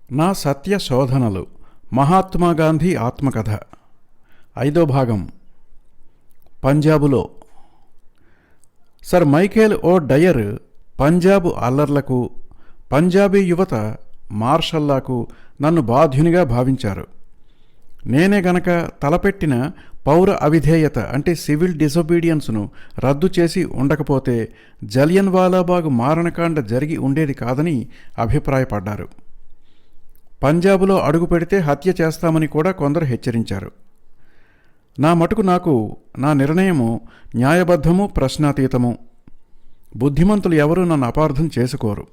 నా సత్య శోధనలు మహాత్మాగాంధీ ఆత్మకథ 5వ భాగం. పంజాబులో సర్ మైఖేల్ ఓ డయర్ పంజాబు అల్లర్లకు, పంజాబీ యువత మార్షల్లాకు నన్ను బాధ్యునిగా భావించారు. నేనే గనక తలపెట్టిన పౌర అవిధేయత అంటే సివిల్ డిసొబీడియన్స్ను రద్దు చేసి ఉండకపోతే జలియన్ వాలాబాగ్ మారణకాండ జరిగి ఉండేది కాదని అభిప్రాయపడ్డారు. పంజాబులో అడుగు పెడితే హత్య చేస్తామని కూడా కొందరు హెచ్చరించారు. నా మటుకు నాకు నా నిర్ణయము న్యాయబద్ధము, ప్రశ్నాతీతము. బుద్ధిమంతులు ఎవరూ నన్ను అపార్థం చేసుకోరు.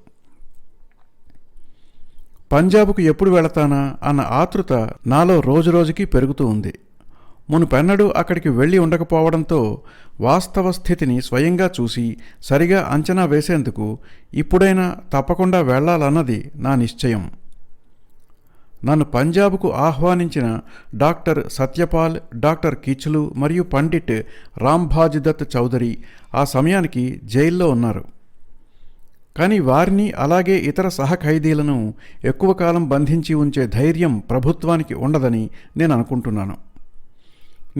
పంజాబుకు ఎప్పుడు వెళతానా అన్న ఆతృత నాలో రోజురోజుకి పెరుగుతూ ఉంది. మునుపెన్నడూ అక్కడికి వెళ్ళి ఉండకపోవడంతో వాస్తవ స్థితిని స్వయంగా చూసి సరిగా అంచనా వేసేందుకు ఇప్పుడైనా తప్పకుండా వెళ్లాలన్నది నా నిశ్చయం. నన్ను పంజాబుకు ఆహ్వానించిన డాక్టర్ సత్యపాల్, డాక్టర్ కిచ్లు మరియు పండిట్ రాంభాజ్దత్ చౌదరి ఆ సమయానికి జైల్లో ఉన్నారు. కానీ వారిని అలాగే ఇతర సహఖైదీలను ఎక్కువ కాలం బంధించి ఉంచే ధైర్యం ప్రభుత్వానికి ఉండదని నేను అనుకుంటున్నాను.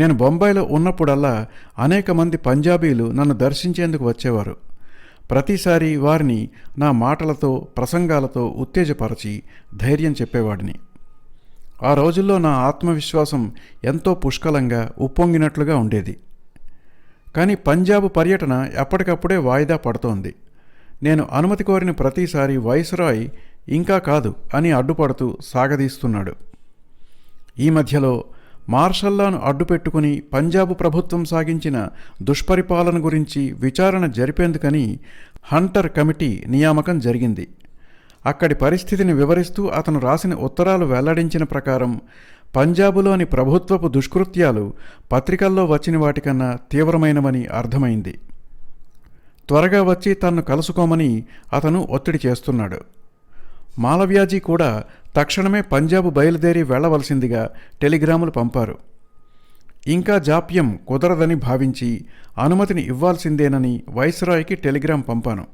నేను బొంబాయిలో ఉన్నప్పుడల్లా అనేక మంది పంజాబీలు నన్ను దర్శించేందుకు వచ్చేవారు. ప్రతిసారి వారిని నా మాటలతో, ప్రసంగాలతో ఉత్తేజపరచి ధైర్యం చెప్పేవాడిని. ఆ రోజుల్లో నా ఆత్మవిశ్వాసం ఎంతో పుష్కలంగా ఉప్పొంగినట్లుగా ఉండేది. కానీ పంజాబు పర్యటన ఎప్పటికప్పుడే వాయిదా పడుతోంది. నేను అనుమతి కోరిన ప్రతిసారి వైస్రాయ్ ఇంకా కాదు అని అడ్డుపడుతూ సాగదీస్తున్నాడు. ఈ మధ్యలో మార్షల్లాను అడ్డుపెట్టుకుని పంజాబు ప్రభుత్వం సాగించిన దుష్పరిపాలన గురించి విచారణ జరిపేందుకని హంటర్ కమిటీ నియామకం జరిగింది. అక్కడి పరిస్థితిని వివరిస్తూ అతను రాసిన ఉత్తరాలు వెల్లడించిన ప్రకారం పంజాబులోని ప్రభుత్వపు దుష్కృత్యాలు పత్రికల్లో వచ్చిన వాటికన్నా తీవ్రమైనవని అర్థమైంది. త్వరగా వచ్చి తన్ను కలుసుకోమని అతను ఒత్తిడి చేస్తున్నాడు. మాలవ్యాజీ కూడా తక్షణమే పంజాబు బయలుదేరి వెళ్లవలసిందిగా టెలిగ్రాములు పంపారు. ఇంకా జాప్యం కుదరదని భావించి అనుమతిని ఇవ్వాల్సిందేనని వైస్రాయ్కి టెలిగ్రాం పంపాను.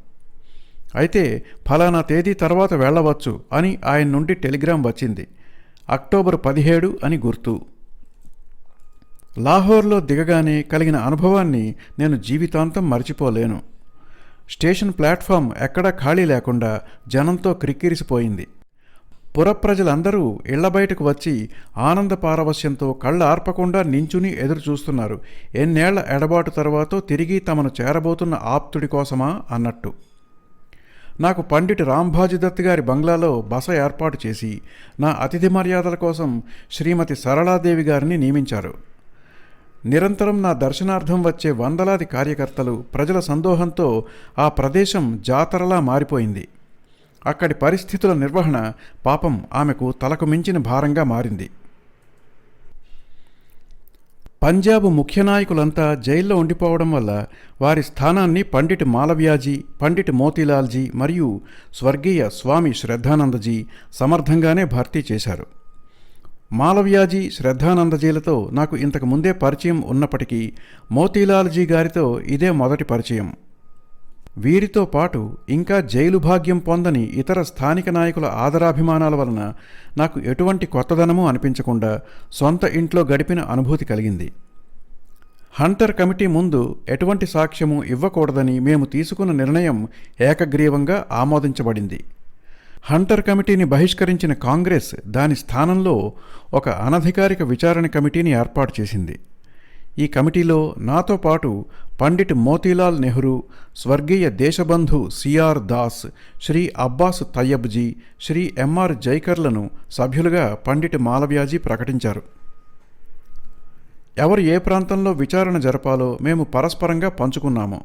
అయితే ఫలానా తేదీ తర్వాత వెళ్లవచ్చు అని ఆయన నుండి టెలిగ్రాం వచ్చింది. అక్టోబర్ 17 అని గుర్తు. లాహోర్లో దిగగానే కలిగిన అనుభవాన్ని నేను జీవితాంతం మర్చిపోలేను. స్టేషన్ ప్లాట్ఫామ్ ఎక్కడా ఖాళీ లేకుండా జనంతో క్రిక్కిరిసిపోయింది. పురప్రజలందరూ ఇళ్ల బయటకు వచ్చి ఆనంద పారవశ్యంతో కళ్ళ ఆర్పకుండా నించుని ఎదురుచూస్తున్నారు. ఎన్నేళ్ల ఎడబాటు తర్వాతో తిరిగి తమను చేరబోతున్న ఆప్తుడి కోసమా అన్నట్టు. నాకు పండిట్ రాంభాజ్దత్ గారి బంగ్లాలో బస ఏర్పాటు చేసి నా అతిథి మర్యాదల కోసం శ్రీమతి సరళాదేవి గారిని నియమించారు. నిరంతరం నా దర్శనార్థం వచ్చే వందలాది కార్యకర్తలు, ప్రజల సందోహంతో ఆ ప్రదేశం జాతరలా మారిపోయింది. అక్కడి పరిస్థితుల నిర్వహణ పాపం ఆమెకు తలకు మించిన భారంగా మారింది. పంజాబు ముఖ్య నాయకులంతా జైల్లో ఉండిపోవడం వల్ల వారి స్థానాన్ని పండిట్ మాలవ్యాజీ, పండిట్ మోతీలాల్జీ మరియు స్వర్గీయ స్వామి శ్రద్ధానందజీ సమర్థంగానే భర్తీ చేశారు. మాలవ్యాజీ, శ్రద్ధానందజీలతో నాకు ఇంతకు ముందే పరిచయం ఉన్నప్పటికీ మోతీలాల్జీ గారితో ఇదే మొదటి పరిచయం. వీరితో పాటు ఇంకా జైలు భాగ్యం పొందని ఇతర స్థానిక నాయకుల ఆదరాభిమానాల వలన నాకు ఎటువంటి కొత్తదనమూ అనిపించకుండా సొంత ఇంట్లో గడిపిన అనుభూతి కలిగింది. హంటర్ కమిటీ ముందు ఎటువంటి సాక్ష్యము ఇవ్వకూడదని మేము తీసుకున్న నిర్ణయం ఏకగ్రీవంగా ఆమోదించబడింది. హంటర్ కమిటీని బహిష్కరించిన కాంగ్రెస్ దాని స్థానంలో ఒక అనధికారిక విచారణ కమిటీని ఏర్పాటు చేసింది. ఈ కమిటీలో నాతో పాటు పండిట్ మోతీలాల్ నెహ్రూ, స్వర్గీయ దేశబంధు సిఆర్ దాస్, శ్రీ అబ్బాస్ తయ్యబ్జీ, శ్రీ ఎంఆర్ జైకర్లను సభ్యులుగా పండిట్ మాలవ్యాజీ ప్రకటించారు. ఎవరు ఏ ప్రాంతంలో విచారణ జరపాలో మేము పరస్పరంగా పంచుకున్నాము.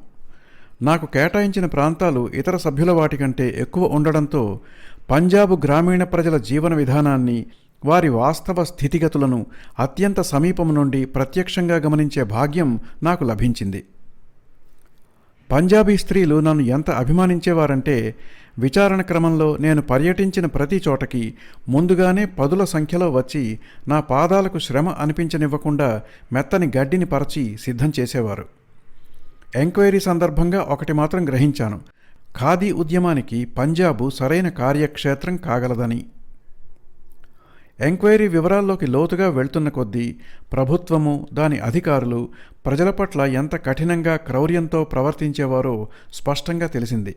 నాకు కేటాయించిన ప్రాంతాలు ఇతర సభ్యుల వాటికంటే ఎక్కువ ఉండడంతో పంజాబు గ్రామీణ ప్రజల జీవన విధానాన్ని, వారి వాస్తవ స్థితిగతులను అత్యంత సమీపం నుండి ప్రత్యక్షంగా గమనించే భాగ్యం నాకు లభించింది. పంజాబీ స్త్రీలు నన్ను ఎంత అభిమానించేవారంటే విచారణ క్రమంలో నేను పర్యటించిన ప్రతి చోటకి ముందుగానే పదుల సంఖ్యలో వచ్చి నా పాదాలకు శ్రమ అనిపించనివ్వకుండా మెత్తని గడ్డిని పరచి సిద్ధం చేసేవారు. ఎంక్వైరీ సందర్భంగా ఒకటి మాత్రం గ్రహించాను: ఖాదీ ఉద్యమానికి పంజాబు సరైన కార్యక్షేత్రం కాగలదని. ఎంక్వైరీ వివరాల్లోకి లోతుగా వెళ్తున్న కొద్దీ ప్రభుత్వము, దాని అధికారులు ప్రజల పట్ల ఎంత కఠినంగా క్రౌర్యంతో ప్రవర్తించేవారో స్పష్టంగా తెలిసింది.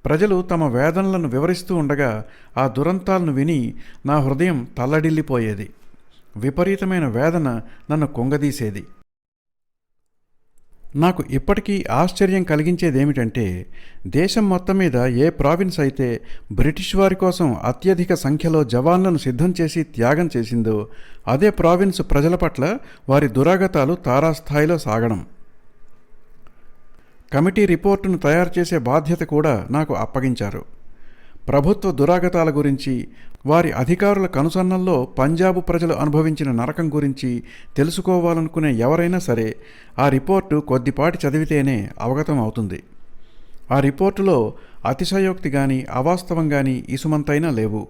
ప్రజలు తమ వేదనలను వివరిస్తూ ఉండగా ఆ దురంతాలను విని నా హృదయం తల్లడిల్లిపోయేది. విపరీతమైన వేదన నన్ను కుంగదీసేది. నాకు ఇప్పటికీ ఆశ్చర్యం కలిగించేదేమిటంటే, దేశం మొత్తం మీద ఏ ప్రావిన్స్ అయితే బ్రిటిష్ వారి కోసం అత్యధిక సంఖ్యలో జవాన్లను సిద్ధం చేసి త్యాగం చేసిందో అదే ప్రావిన్స్ ప్రజల పట్ల వారి దురాగతాలు తారాస్థాయిలో సాగడం. కమిటీ రిపోర్టును తయారు చేసే బాధ్యత కూడా నాకు అప్పగించారు. ప్రభుత్వ దురాగతాల గురించి, వారి అధికారుల కనుసన్నల్లో పంజాబు ప్రజలు అనుభవించిన నరకం గురించి తెలుసుకోవాలనుకునే ఎవరైనా సరే ఆ రిపోర్టు కొద్దిపాటి చదివితేనే అవగతం అవుతుంది. ఆ రిపోర్టులో అతిశయోక్తి కానీ అవాస్తవం కానీ ఇసుమంతైనా లేవు.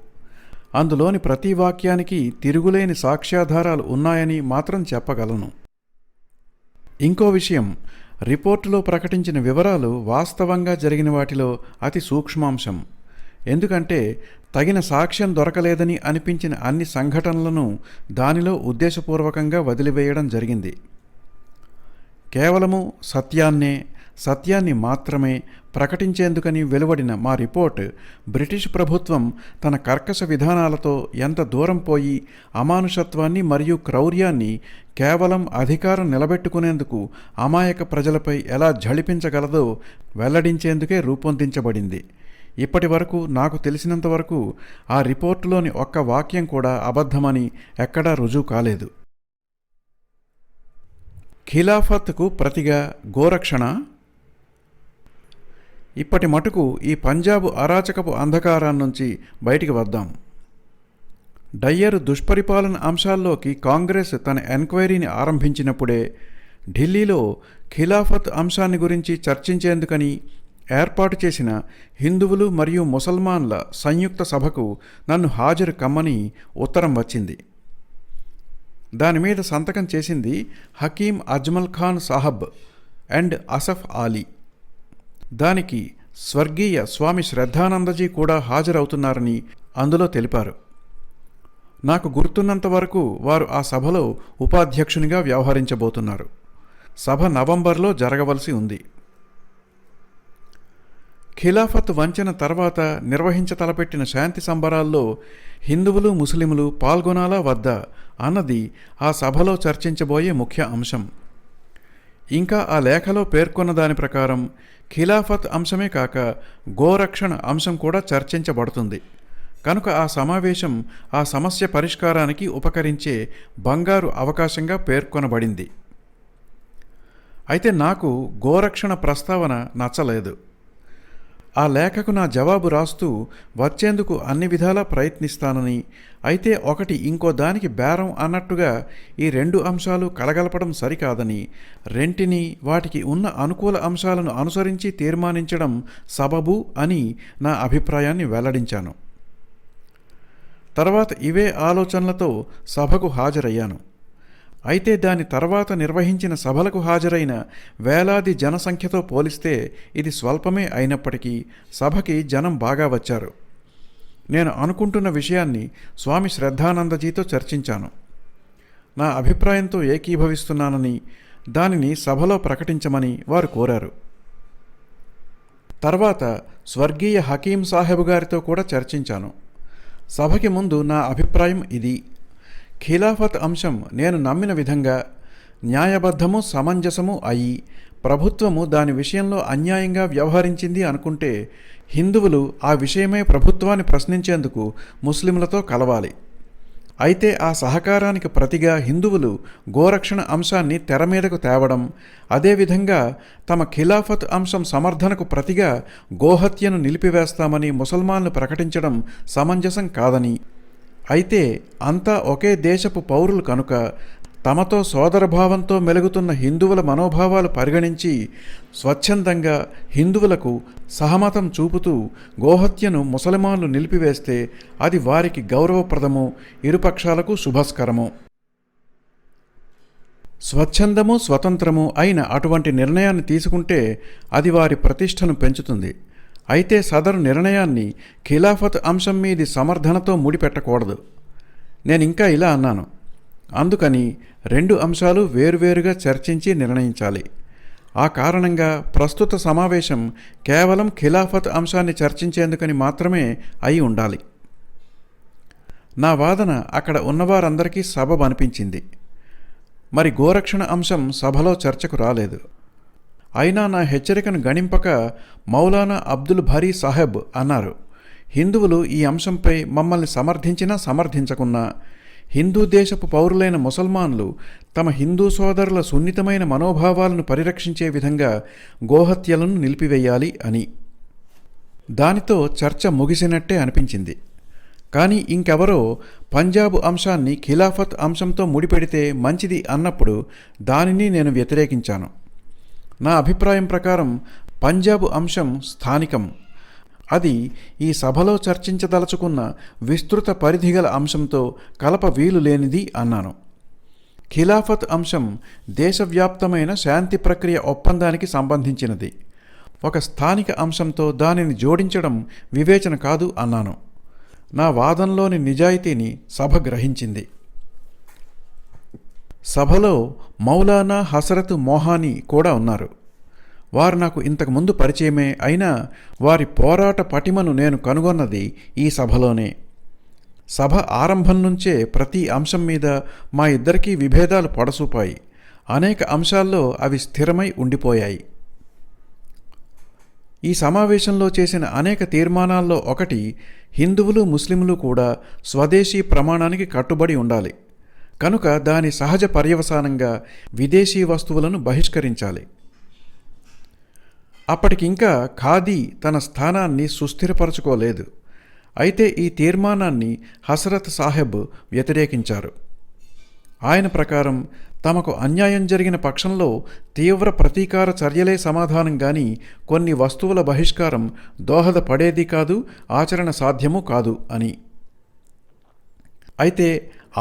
అందులోని ప్రతి వాక్యానికి తిరుగులేని సాక్ష్యాధారాలు ఉన్నాయని మాత్రం చెప్పగలను. ఇంకో విషయం, రిపోర్టులో ప్రకటించిన వివరాలు వాస్తవంగా జరిగిన వాటిలో అతి సూక్ష్మాంశం. ఎందుకంటే తగిన సాక్ష్యం దొరకలేదని అనిపించిన అన్ని సంఘటనలను దానిలో ఉద్దేశపూర్వకంగా వదిలివేయడం జరిగింది. కేవలము సత్యాన్ని మాత్రమే ప్రకటించేందుకని వెలువడిన మా రిపోర్ట్ బ్రిటిష్ ప్రభుత్వం తన కర్కశ విధానాలతో ఎంత దూరం పోయి అమానుషత్వాన్ని మరియు క్రౌర్యాన్ని కేవలం అధికారం నిలబెట్టుకునేందుకు అమాయక ప్రజలపై ఎలా ఝళిపించగలదో వెల్లడించేందుకే రూపొందించబడింది. ఇప్పటి వరకు నాకు తెలిసినంతవరకు ఆ రిపోర్టులోని ఒక్క వాక్యం కూడా అబద్ధమని ఎక్కడా రుజువు కాలేదు. ఖిలాఫత్కు ప్రతిగా గోరక్షణ. ఇప్పటి మటుకు ఈ పంజాబు అరాచకపు అంధకారాన్నించి బయటికి వద్దాం. డయ్యర్ దుష్పరిపాలన అంశాల్లోకి కాంగ్రెస్ తన ఎంక్వైరీని ఆరంభించినప్పుడే ఢిల్లీలో ఖిలాఫత్ అంశాన్ని గురించి చర్చించేందుకని ఏర్పాటు చేసిన హిందువులు మరియు ముసల్మాన్ల సంయుక్త సభకు నన్ను హాజరు కమ్మని ఉత్తరం వచ్చింది. దానిమీద సంతకం చేసింది హకీం అజ్మల్ ఖాన్ సాహబ్ అండ్ అసఫ్ ఆలీ. దానికి స్వర్గీయ స్వామి శ్రద్ధానందజీ కూడా హాజరవుతున్నారని అందులో తెలిపారు. నాకు గుర్తున్నంత వరకు వారు ఆ సభలో ఉపాధ్యక్షునిగా వ్యవహరించబోతున్నారు. సభ నవంబర్లో జరగవలసి ఉంది. ఖిలాఫత్ వంచన తర్వాత నిర్వహించతలపెట్టిన శాంతి సంబరాల్లో హిందువులు ముస్లింలు పాల్గొనాలా వద్దా అన్నది ఆ సభలో చర్చించబోయే ముఖ్య అంశం. ఇంకా ఆ లేఖలో పేర్కొన్న దాని ప్రకారం ఖిలాఫత్ అంశమే కాక గోరక్షణ అంశం కూడా చర్చించబడుతుంది. కనుక ఆ సమావేశం ఆ సమస్య పరిష్కారానికి ఉపకరించే బంగారు అవకాశంగా పేర్కొనబడింది. అయితే నాకు గోరక్షణ ప్రస్తావన నచ్చలేదు. ఆ లేఖకు నా జవాబు రాస్తూ వచ్చేందుకు అన్ని విధాలా ప్రయత్నిస్తానని, అయితే ఒకటి ఇంకో దానికి బేరం అన్నట్టుగా ఈ రెండు అంశాలు కలగలపడం సరికాదని, రెంటిని వాటికి ఉన్న అనుకూల అంశాలను అనుసరించి తీర్మానించడం సబబు అని నా అభిప్రాయాన్ని వెల్లడించాను. తర్వాత ఇవే ఆలోచనలతో సభకు హాజరయ్యాను. అయితే దాని తర్వాత నిర్వహించిన సభలకు హాజరైన వేలాది జనసంఖ్యతో పోలిస్తే ఇది స్వల్పమే అయినప్పటికీ సభకి జనం బాగా వచ్చారు. నేను అనుకుంటున్న విషయాన్ని స్వామి శ్రద్ధానందజీతో చర్చించాను. నా అభిప్రాయంతో ఏకీభవిస్తున్నానని, దానిని సభలో ప్రకటించమని వారు కోరారు. తర్వాత స్వర్గీయ హకీం సాహెబ్ గారితో కూడా చర్చించాను. సభకి ముందు నా అభిప్రాయం ఇది: ఖిలాఫత్ అంశం నేను నమ్మిన విధంగా న్యాయబద్ధము సమంజసము అయి ప్రభుత్వము దాని విషయంలో అన్యాయంగా వ్యవహరించింది అనుకుంటే హిందువులు ఆ విషయమై ప్రభుత్వాన్ని ప్రశ్నించేందుకు ముస్లింలతో కలవాలి. అయితే ఆ సహకారానికి ప్రతిగా హిందువులు గోరక్షణ అంశాన్ని తెర మీదకు తేవడం, అదేవిధంగా తమ ఖిలాఫత్ అంశం సమర్థనకు ప్రతిగా గోహత్యను నిలిపివేస్తామని ముసల్మాన్లు ప్రకటించడం సమంజసం కాదని, అయితే అంతా ఒకే దేశపు పౌరులు కనుక తమతో సోదరభావంతో మెలుగుతున్న హిందువుల మనోభావాలు పరిగణించి స్వచ్ఛందంగా హిందువులకు సహమతం చూపుతూ గోహత్యను ముసల్మాన్లు నిలిపివేస్తే అది వారికి గౌరవప్రదము, ఇరుపక్షాలకు శుభస్కరము. స్వచ్ఛందము స్వతంత్రము అయిన అటువంటి నిర్ణయాన్ని తీసుకుంటే అది వారి ప్రతిష్టను పెంచుతుంది. అయితే సదరు నిర్ణయాన్ని ఖిలాఫత్ అంశం మీది సమర్థనతో ముడిపెట్టకూడదు. నేనింకా ఇలా అన్నాను, అందుకని 2 అంశాలు వేరువేరుగా చర్చించి నిర్ణయించాలి. ఆ కారణంగా ప్రస్తుత సమావేశం కేవలం ఖిలాఫత్ అంశాన్ని చర్చించేందుకని మాత్రమే అయి ఉండాలి. నా వాదన అక్కడ ఉన్నవారందరికీ సబబు అనిపించింది. మరి గోరక్షణ అంశం సభలో చర్చకు రాలేదు. అయినా నా హెచ్చరికను గణింపక మౌలానా అబ్దుల్ భరీ సాహెబ్ అన్నారు, హిందువులు ఈ అంశంపై మమ్మల్ని సమర్థించినా సమర్థించకున్నా హిందూ దేశపు పౌరులైన ముసల్మాన్లు తమ హిందూ సోదరుల సున్నితమైన మనోభావాలను పరిరక్షించే విధంగా గోహత్యలను నిలిపివేయాలి అని. దానితో చర్చ ముగిసినట్టే అనిపించింది. కానీ ఇంకెవరో పంజాబు అంశాన్ని ఖిలాఫత్ అంశంతో ముడిపెడితే మంచిది అన్నప్పుడు దానిని నేను వ్యతిరేకించాను. నా అభిప్రాయం ప్రకారం పంజాబు అంశం స్థానికం. అది ఈ సభలో చర్చించదలుచుకున్న విస్తృత పరిధిగల అంశంతో కలప వీలు లేనిది అన్నాను. ఖిలాఫత్ అంశం దేశవ్యాప్తమైన శాంతి ప్రక్రియ ఒప్పందానికి సంబంధించినది. ఒక స్థానిక అంశంతో దానిని జోడించడం వివేచన కాదు అన్నాను. నా వాదనలోని నిజాయితీని సభ గ్రహించింది. సభలో మౌలానా హసరత్ మొహానీ కూడా ఉన్నారు. వారు నాకు ఇంతకుముందు పరిచయమే అయినా వారి పోరాట పటిమను నేను కనుగొన్నది ఈ సభలోనే. సభ ఆరంభం నుంచే ప్రతి అంశం మీద మా ఇద్దరికీ విభేదాలు పొడసూపాయి. అనేక అంశాల్లో అవి స్థిరమై ఉండిపోయాయి. ఈ సమావేశంలో చేసిన అనేక తీర్మానాల్లో ఒకటి, హిందువులు ముస్లింలు కూడా స్వదేశీ ప్రమాణానికి కట్టుబడి ఉండాలి. కనుక దాని సహజ పర్యవసానంగా విదేశీ వస్తువులను బహిష్కరించాలి. అప్పటికింకా ఖాదీ తన స్థానాన్ని సుస్థిరపరచుకోలేదు. అయితే ఈ తీర్మానాన్ని హసరత్ సాహెబ్ వ్యతిరేకించారు. ఆయన ప్రకారం తమకు అన్యాయం జరిగిన పక్షంలో తీవ్ర ప్రతీకార చర్యలే సమాధానం గాని కొన్ని వస్తువుల బహిష్కారం దోహదపడేది కాదు, ఆచరణ సాధ్యమూ కాదు అని. అయితే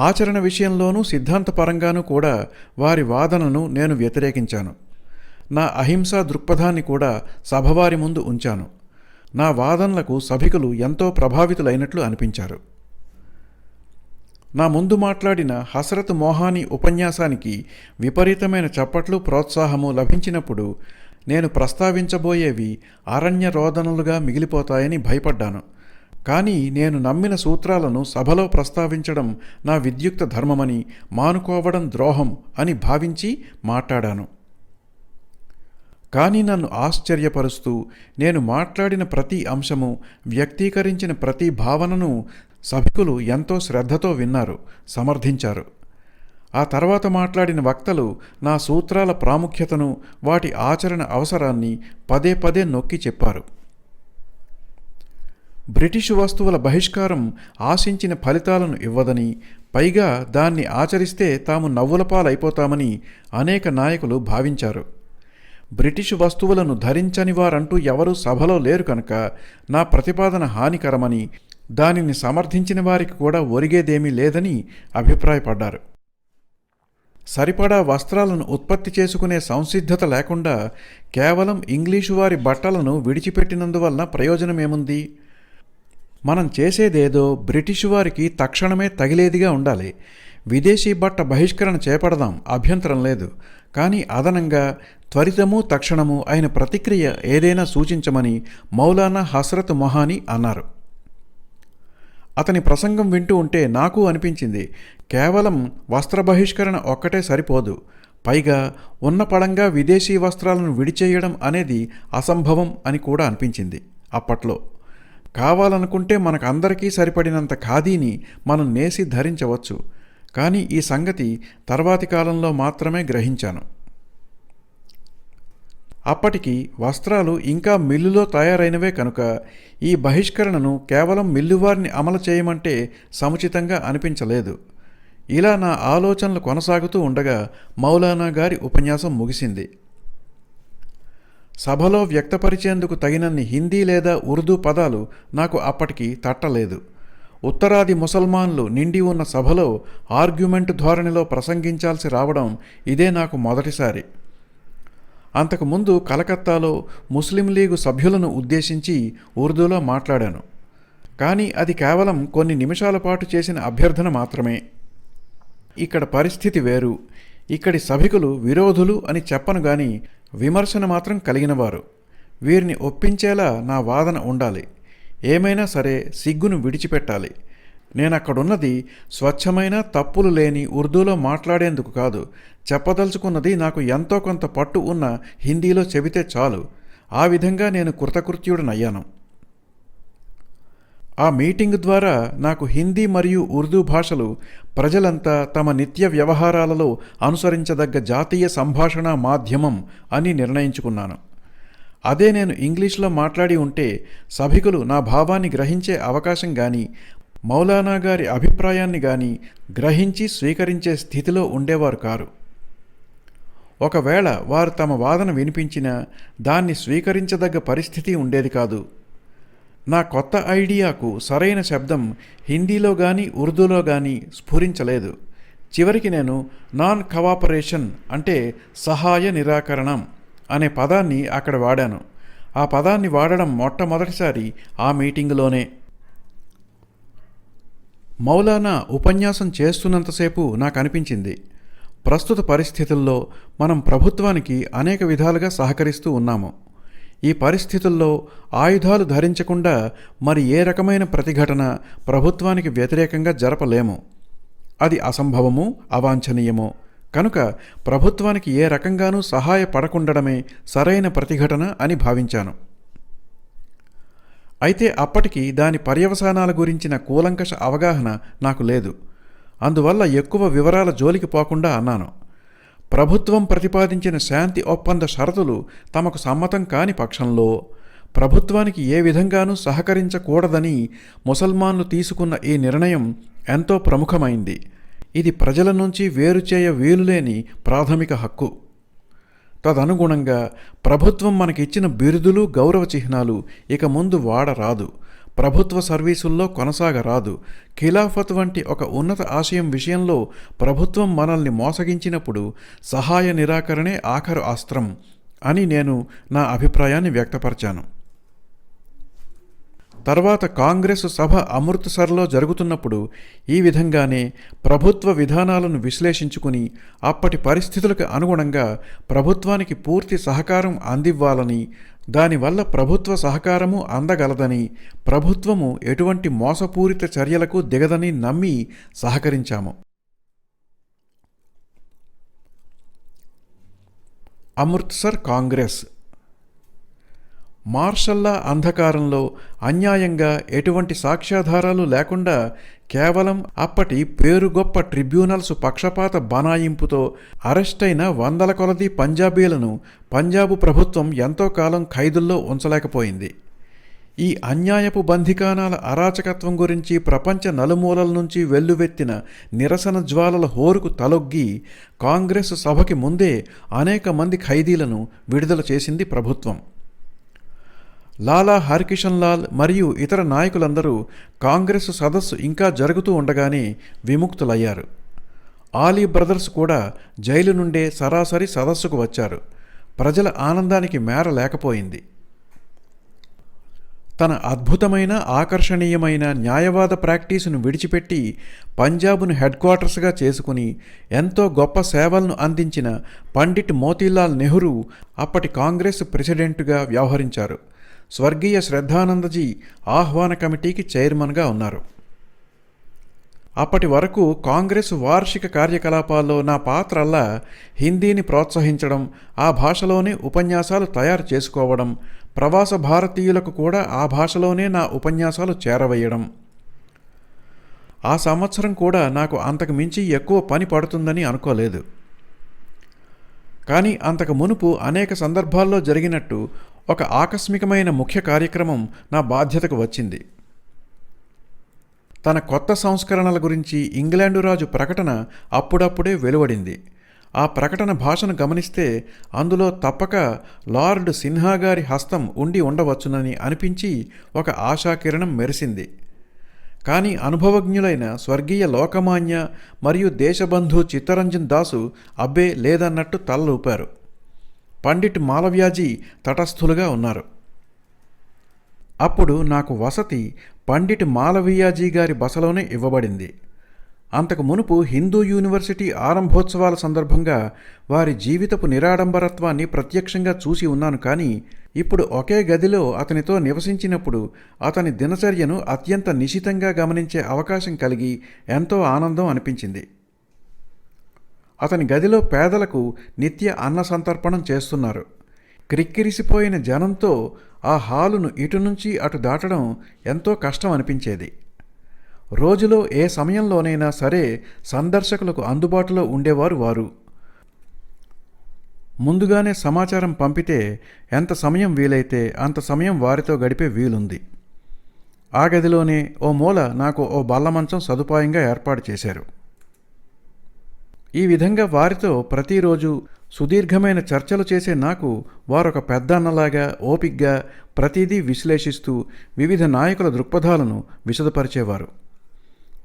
ఆచరణ విషయంలోనూ సిద్ధాంతపరంగానూ కూడా వారి వాదనను నేను వ్యతిరేకించాను. నా అహింసా దృక్పథాన్ని కూడా సభవారి ముందు ఉంచాను. నా వాదనలకు సభికులు ఎంతో ప్రభావితులైనట్లు అనిపించారు. నా ముందు మాట్లాడిన హసరత్ మొహానీ ఉపన్యాసానికి విపరీతమైన చప్పట్లు, ప్రోత్సాహము లభించినప్పుడు నేను ప్రస్తావించబోయేవి అరణ్య రోదనలుగా మిగిలిపోతాయని భయపడ్డాను. కానీ నేను నమ్మిన సూత్రాలను సభలో ప్రస్తావించడం నా విద్యుక్త ధర్మమని, మానుకోవడం ద్రోహం అని భావించి మాట్లాడాను. కానీ నన్ను ఆశ్చర్యపరుస్తూ నేను మాట్లాడిన ప్రతి అంశము, వ్యక్తీకరించిన ప్రతి భావనను సభికులు ఎంతో శ్రద్ధతో విన్నారు, సమర్థించారు. ఆ తర్వాత మాట్లాడిన వక్తలు నా సూత్రాల ప్రాముఖ్యతను, వాటి ఆచరణ అవసరాన్ని పదే పదే నొక్కి చెప్పారు. బ్రిటిషు వస్తువుల బహిష్కారం ఆశించిన ఫలితాలను ఇవ్వదని, పైగా దాన్ని ఆచరిస్తే తాము నవ్వులపాలైపోతామని అనేక నాయకులు భావించారు. బ్రిటిషు వస్తువులను ధరించని వారంటూ ఎవరూ సభలో లేరు కనుక నా ప్రతిపాదన హానికరమని, దానిని సమర్థించిన వారికి కూడా ఒరిగేదేమీ లేదని అభిప్రాయపడ్డారు. సరిపడా వస్త్రాలను ఉత్పత్తి చేసుకునే సంసిద్ధత లేకుండా కేవలం ఇంగ్లీషు వారి బట్టలను విడిచిపెట్టినందువలన ప్రయోజనమేముంది? మనం చేసేదేదో బ్రిటిషు వారికి తక్షణమే తగిలేదిగా ఉండాలి. విదేశీ బట్ట బహిష్కరణ చేపడదాం, అభ్యంతరం లేదు. కానీ అదనంగా త్వరితము తక్షణము అయిన ప్రతిక్రియ ఏదైనా సూచించమని మౌలానా హస్రత్ మొహానీ అన్నారు. అతని ప్రసంగం వింటూ ఉంటే నాకు అనిపించింది, కేవలం వస్త్ర బహిష్కరణ ఒక్కటే సరిపోదు, పైగా ఉన్న పడంగా విదేశీ వస్త్రాలను విడిచేయడం అనేది అసంభవం అని కూడా అనిపించింది. అప్పట్లో కావాలనుకుంటే మనకందరికీ సరిపడినంత ఖాదీని మనం నేసి ధరించవచ్చు. కానీ ఈ సంగతి తర్వాతి కాలంలో మాత్రమే గ్రహించాను. అప్పటికి వస్త్రాలు ఇంకా మిల్లులో తయారైనవే కనుక ఈ బహిష్కరణను కేవలం మిల్లువారిని అమలు చేయమంటే సముచితంగా అనిపించలేదు. ఇలా నా ఆలోచనలు కొనసాగుతూ ఉండగా మౌలానా గారి ఉపన్యాసం ముగిసింది. సభలో వ్యక్తపరిచేందుకు తగినన్ని హిందీ లేదా ఉర్దూ పదాలు నాకు అప్పటికి తట్టలేదు. ఉత్తరాది ముసల్మాన్లు నిండి ఉన్న సభలో ఆర్గ్యుమెంట్ ధోరణిలో ప్రసంగించాల్సి రావడం ఇదే నాకు మొదటిసారి. అంతకుముందు కలకత్తాలో ముస్లిం లీగు సభ్యులను ఉద్దేశించి ఉర్దూలో మాట్లాడాను. కానీ అది కేవలం కొన్ని నిమిషాల పాటు చేసిన అభ్యర్థన మాత్రమే. ఇక్కడ పరిస్థితి వేరు. ఇక్కడి సభికులు విరోధులు అని చెప్పను గాని విమర్శన మాత్రం కలిగినవారు. వీరిని ఒప్పించేలా నా వాదన ఉండాలి. ఏమైనా సరే సిగ్గును విడిచిపెట్టాలి. నేనక్కడున్నది స్వచ్ఛమైన తప్పులు లేని ఉర్దూలో మాట్లాడేందుకు కాదు. చెప్పదలుచుకున్నది నాకు ఎంతో కొంత పట్టు ఉన్న హిందీలో చెబితే చాలు. ఆ విధంగా నేను కృతకృత్యుడనయ్యాను. ఆ మీటింగ్ ద్వారా నాకు హిందీ మరియు ఉర్దూ భాషలు ప్రజలంతా తమ నిత్య వ్యవహారాలలో అనుసరించదగ్గ జాతీయ సంభాషణ మాధ్యమం అని నిర్ణయించుకున్నాను. అదే నేను ఇంగ్లీష్లో మాట్లాడి ఉంటే సభికులు నా భావాన్ని గ్రహించే అవకాశం గాని మౌలానా గారి అభిప్రాయాన్ని గాని గ్రహించి స్వీకరించే స్థితిలో ఉండేవారు కారు. ఒకవేళ వారు తమ వాదన వినిపించినా దాన్ని స్వీకరించదగ్గ పరిస్థితి ఉండేది కాదు. నా కొత్త ఐడియాకు సరైన శబ్దం హిందీలో గాని ఉర్దూలో గాని స్ఫురించలేదు. చివరికి నేను నాన్ కోఆపరేషన్ అంటే సహాయ నిరాకరణం అనే పదాన్ని అక్కడ వాడాను. ఆ పదాన్ని వాడడం మొట్టమొదటిసారి ఆ మీటింగులోనే. మౌలానా ఉపన్యాసం చేస్తున్నంతసేపు నాకు అనిపించింది, ప్రస్తుత పరిస్థితుల్లో మనం ప్రభుత్వానికి అనేక విధాలుగా సహకరిస్తూ ఉన్నాము. ఈ పరిస్థితుల్లో ఆయుధాలు ధరించకుండా మరి ఏ రకమైన ప్రతిఘటన ప్రభుత్వానికి వ్యతిరేకంగా జరపలేము. అది అసంభవము, అవాంఛనీయము. కనుక ప్రభుత్వానికి ఏ రకంగానూ సహాయపడకుండడమే సరైన ప్రతిఘటన అని భావించాను. అయితే అప్పటికి దాని పర్యవసానాల గురించిన కూలంకష అవగాహన నాకు లేదు. అందువల్ల ఎక్కువ వివరాల జోలికి పోకుండా అన్నాను, ప్రభుత్వం ప్రతిపాదించిన శాంతి ఒప్పంద షరతులు తమకు సమ్మతం కాని పక్షంలో ప్రభుత్వానికి ఏ విధంగానూ సహకరించకూడదని ముసల్మాన్లు తీసుకున్న ఈ నిర్ణయం ఎంతో ప్రముఖమైంది. ఇది ప్రజల నుంచి వేరుచేయ వీలులేని ప్రాథమిక హక్కు. తదనుగుణంగా ప్రభుత్వం మనకిచ్చిన బిరుదులు, గౌరవ చిహ్నాలు ఇక ముందు వాడరాదు. ప్రభుత్వ సర్వీసుల్లో కొనసాగరాదు. ఖిలాఫత్ వంటి ఒక ఉన్నత ఆశయం విషయంలో ప్రభుత్వం మనల్ని మోసగించినప్పుడు సహాయ నిరాకరణే ఆఖరు అస్త్రం అని నేను నా అభిప్రాయాన్ని వ్యక్తపరిచాను. తర్వాత కాంగ్రెస్ సభ అమృత్సర్లో జరుగుతున్నప్పుడు ఈ విధంగానే ప్రభుత్వ విధానాలను విశ్లేషించుకుని అప్పటి పరిస్థితులకు అనుగుణంగా ప్రభుత్వానికి పూర్తి సహకారం అందివ్వాలని, దానివల్ల ప్రభుత్వ సహకారము అందగలదని, ప్రభుత్వము ఎటువంటి మోసపూరిత చర్యలకు దిగదని నమ్మి సహకరించాము. అమృత్సర్ కాంగ్రెస్. మార్షల్లా అంధకారంలో అన్యాయంగా ఎటువంటి సాక్ష్యాధారాలు లేకుండా కేవలం అప్పటి పేరుగొప్ప ట్రిబ్యునల్స్ పక్షపాత బనాయింపుతో అరెస్టైన వందల కొలది పంజాబీలను పంజాబు ప్రభుత్వం ఎంతో కాలం ఖైదుల్లో ఉంచలేకపోయింది. ఈ అన్యాయపు బంధికానాల అరాచకత్వం గురించి ప్రపంచ నలుమూలల నుంచి వెల్లువెత్తిన నిరసన జ్వాలల హోరుకు తలొగ్గి కాంగ్రెస్ సభకి ముందే అనేక మంది ఖైదీలను విడుదల చేసింది ప్రభుత్వం. లాలా హరికిషన్ లాల్ మరియు ఇతర నాయకులందరూ కాంగ్రెస్ సదస్సు ఇంకా జరుగుతూ ఉండగానే విముక్తులయ్యారు. ఆలీ బ్రదర్స్ కూడా జైలు నుండే సరాసరి సదస్సుకు వచ్చారు. ప్రజల ఆనందానికి మేర లేకపోయింది. తన అద్భుతమైన ఆకర్షణీయమైన న్యాయవాద ప్రాక్టీసును విడిచిపెట్టి పంజాబ్ను హెడ్ క్వార్టర్స్గా చేసుకుని ఎంతో గొప్ప సేవలను అందించిన పండిట్ మోతీలాల్ నెహ్రూ అప్పటి కాంగ్రెస్ ప్రెసిడెంటుగా వ్యవహరించారు. స్వర్గీయ శ్రద్ధానందజీ ఆహ్వాన కమిటీకి చైర్మన్గా ఉన్నారు. అప్పటి వరకు కాంగ్రెస్ వార్షిక కార్యకలాపాల్లో నా పాత్రల్లా హిందీని ప్రోత్సహించడం, ఆ భాషలోనే ఉపన్యాసాలు తయారు చేసుకోవడం, ప్రవాస భారతీయులకు కూడా ఆ భాషలోనే నా ఉపన్యాసాలు చేరవేయడం. ఆ సంవత్సరం కూడా నాకు అంతకు మించి ఎక్కువ పని పడుతుందని అనుకోలేదు. కానీ అంతకు మునుపు అనేక సందర్భాల్లో జరిగినట్టు ఒక ఆకస్మికమైన ముఖ్య కార్యక్రమం నా బాధ్యతకు వచ్చింది. తన కొత్త సంస్కరణల గురించి ఇంగ్లాండు రాజు ప్రకటన అప్పుడప్పుడే వెలువడింది. ఆ ప్రకటన భాషను గమనిస్తే అందులో తప్పక లార్డ్ సిన్హా గారి హస్తం ఉండి ఉండవచ్చునని అనిపించి ఒక ఆశాకిరణం మెరిసింది. కానీ అనుభవజ్ఞులైన స్వర్గీయ లోకమాన్య మరియు దేశబంధు చిత్తరంజన్ దాసు అబ్బే లేదన్నట్టు తలలూపారు. పండిట్ మాలవ్యాజీ తటస్థులుగా ఉన్నారు. అప్పుడు నాకు వసతి పండిట్ మాలవీయాజీ గారి బసలోనే ఇవ్వబడింది. అంతకు మునుపు హిందూ యూనివర్సిటీ ఆరంభోత్సవాల సందర్భంగా వారి జీవితపు నిరాడంబరత్వాన్ని ప్రత్యక్షంగా చూసి ఉన్నాను. కానీ ఇప్పుడు ఒకే గదిలో అతనితో నివసించినప్పుడు అతని దినచర్యను అత్యంత నిశితంగా గమనించే అవకాశం కలిగి ఎంతో ఆనందం అనిపించింది. అతని గదిలో పేదలకు నిత్య అన్న సంతర్పణం చేస్తున్నారు. క్రిక్కిరిసిపోయిన జనంతో ఆ హాలును ఇటు నుంచి అటు దాటడం ఎంతో కష్టం అనిపించేది. రోజులో ఏ సమయంలోనైనా సరే సందర్శకులకు అందుబాటులో ఉండేవారు వారు. ముందుగానే సమాచారం పంపితే ఎంత సమయం వీలైతే అంత సమయం వారితో గడిపే వీలుంది. ఆ గదిలోనే ఓ మూల నాకు ఓ బల్లమంచం సదుపాయంగా ఏర్పాటు చేశారు. ఈ విధంగా వారితో ప్రతిరోజు సుదీర్ఘమైన చర్చలు చేసే నాకు వారొక పెద్ద అన్నలాగా ఓపిగ్గా ప్రతిదీ విశ్లేషిస్తూ వివిధ నాయకుల దృక్పథాలను విశదపరిచేవారు.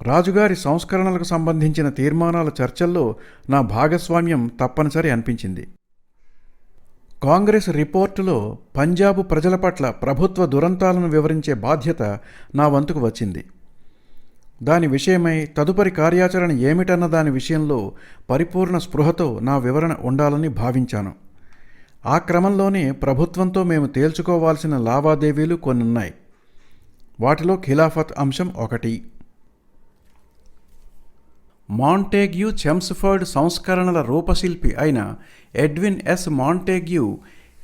రాజుగారి సంస్కరణలకు సంబంధించిన తీర్మానాల చర్చల్లో నా భాగస్వామ్యం తప్పనిసరి అనిపించింది. కాంగ్రెస్ రిపోర్టులో పంజాబు ప్రజల పట్ల ప్రభుత్వ దురంతాలను వివరించే బాధ్యత నా వంతుకు వచ్చింది. దాని విషయమై తదుపరి కార్యాచరణ ఏమిటన్న దాని విషయంలో పరిపూర్ణ స్పృహతో నా వివరణ ఉండాలని భావించాను. ఆ క్రమంలోనే ప్రభుత్వంతో మేము తేల్చుకోవాల్సిన లావాదేవీలు కొన్నున్నాయి. వాటిలో ఖిలాఫత్ అంశం ఒకటి. మాంటేగ్యూ చెమ్స్ఫర్డ్ సంస్కరణల రూపశిల్పి అయిన ఎడ్విన్ ఎస్ మాంటేగ్యూ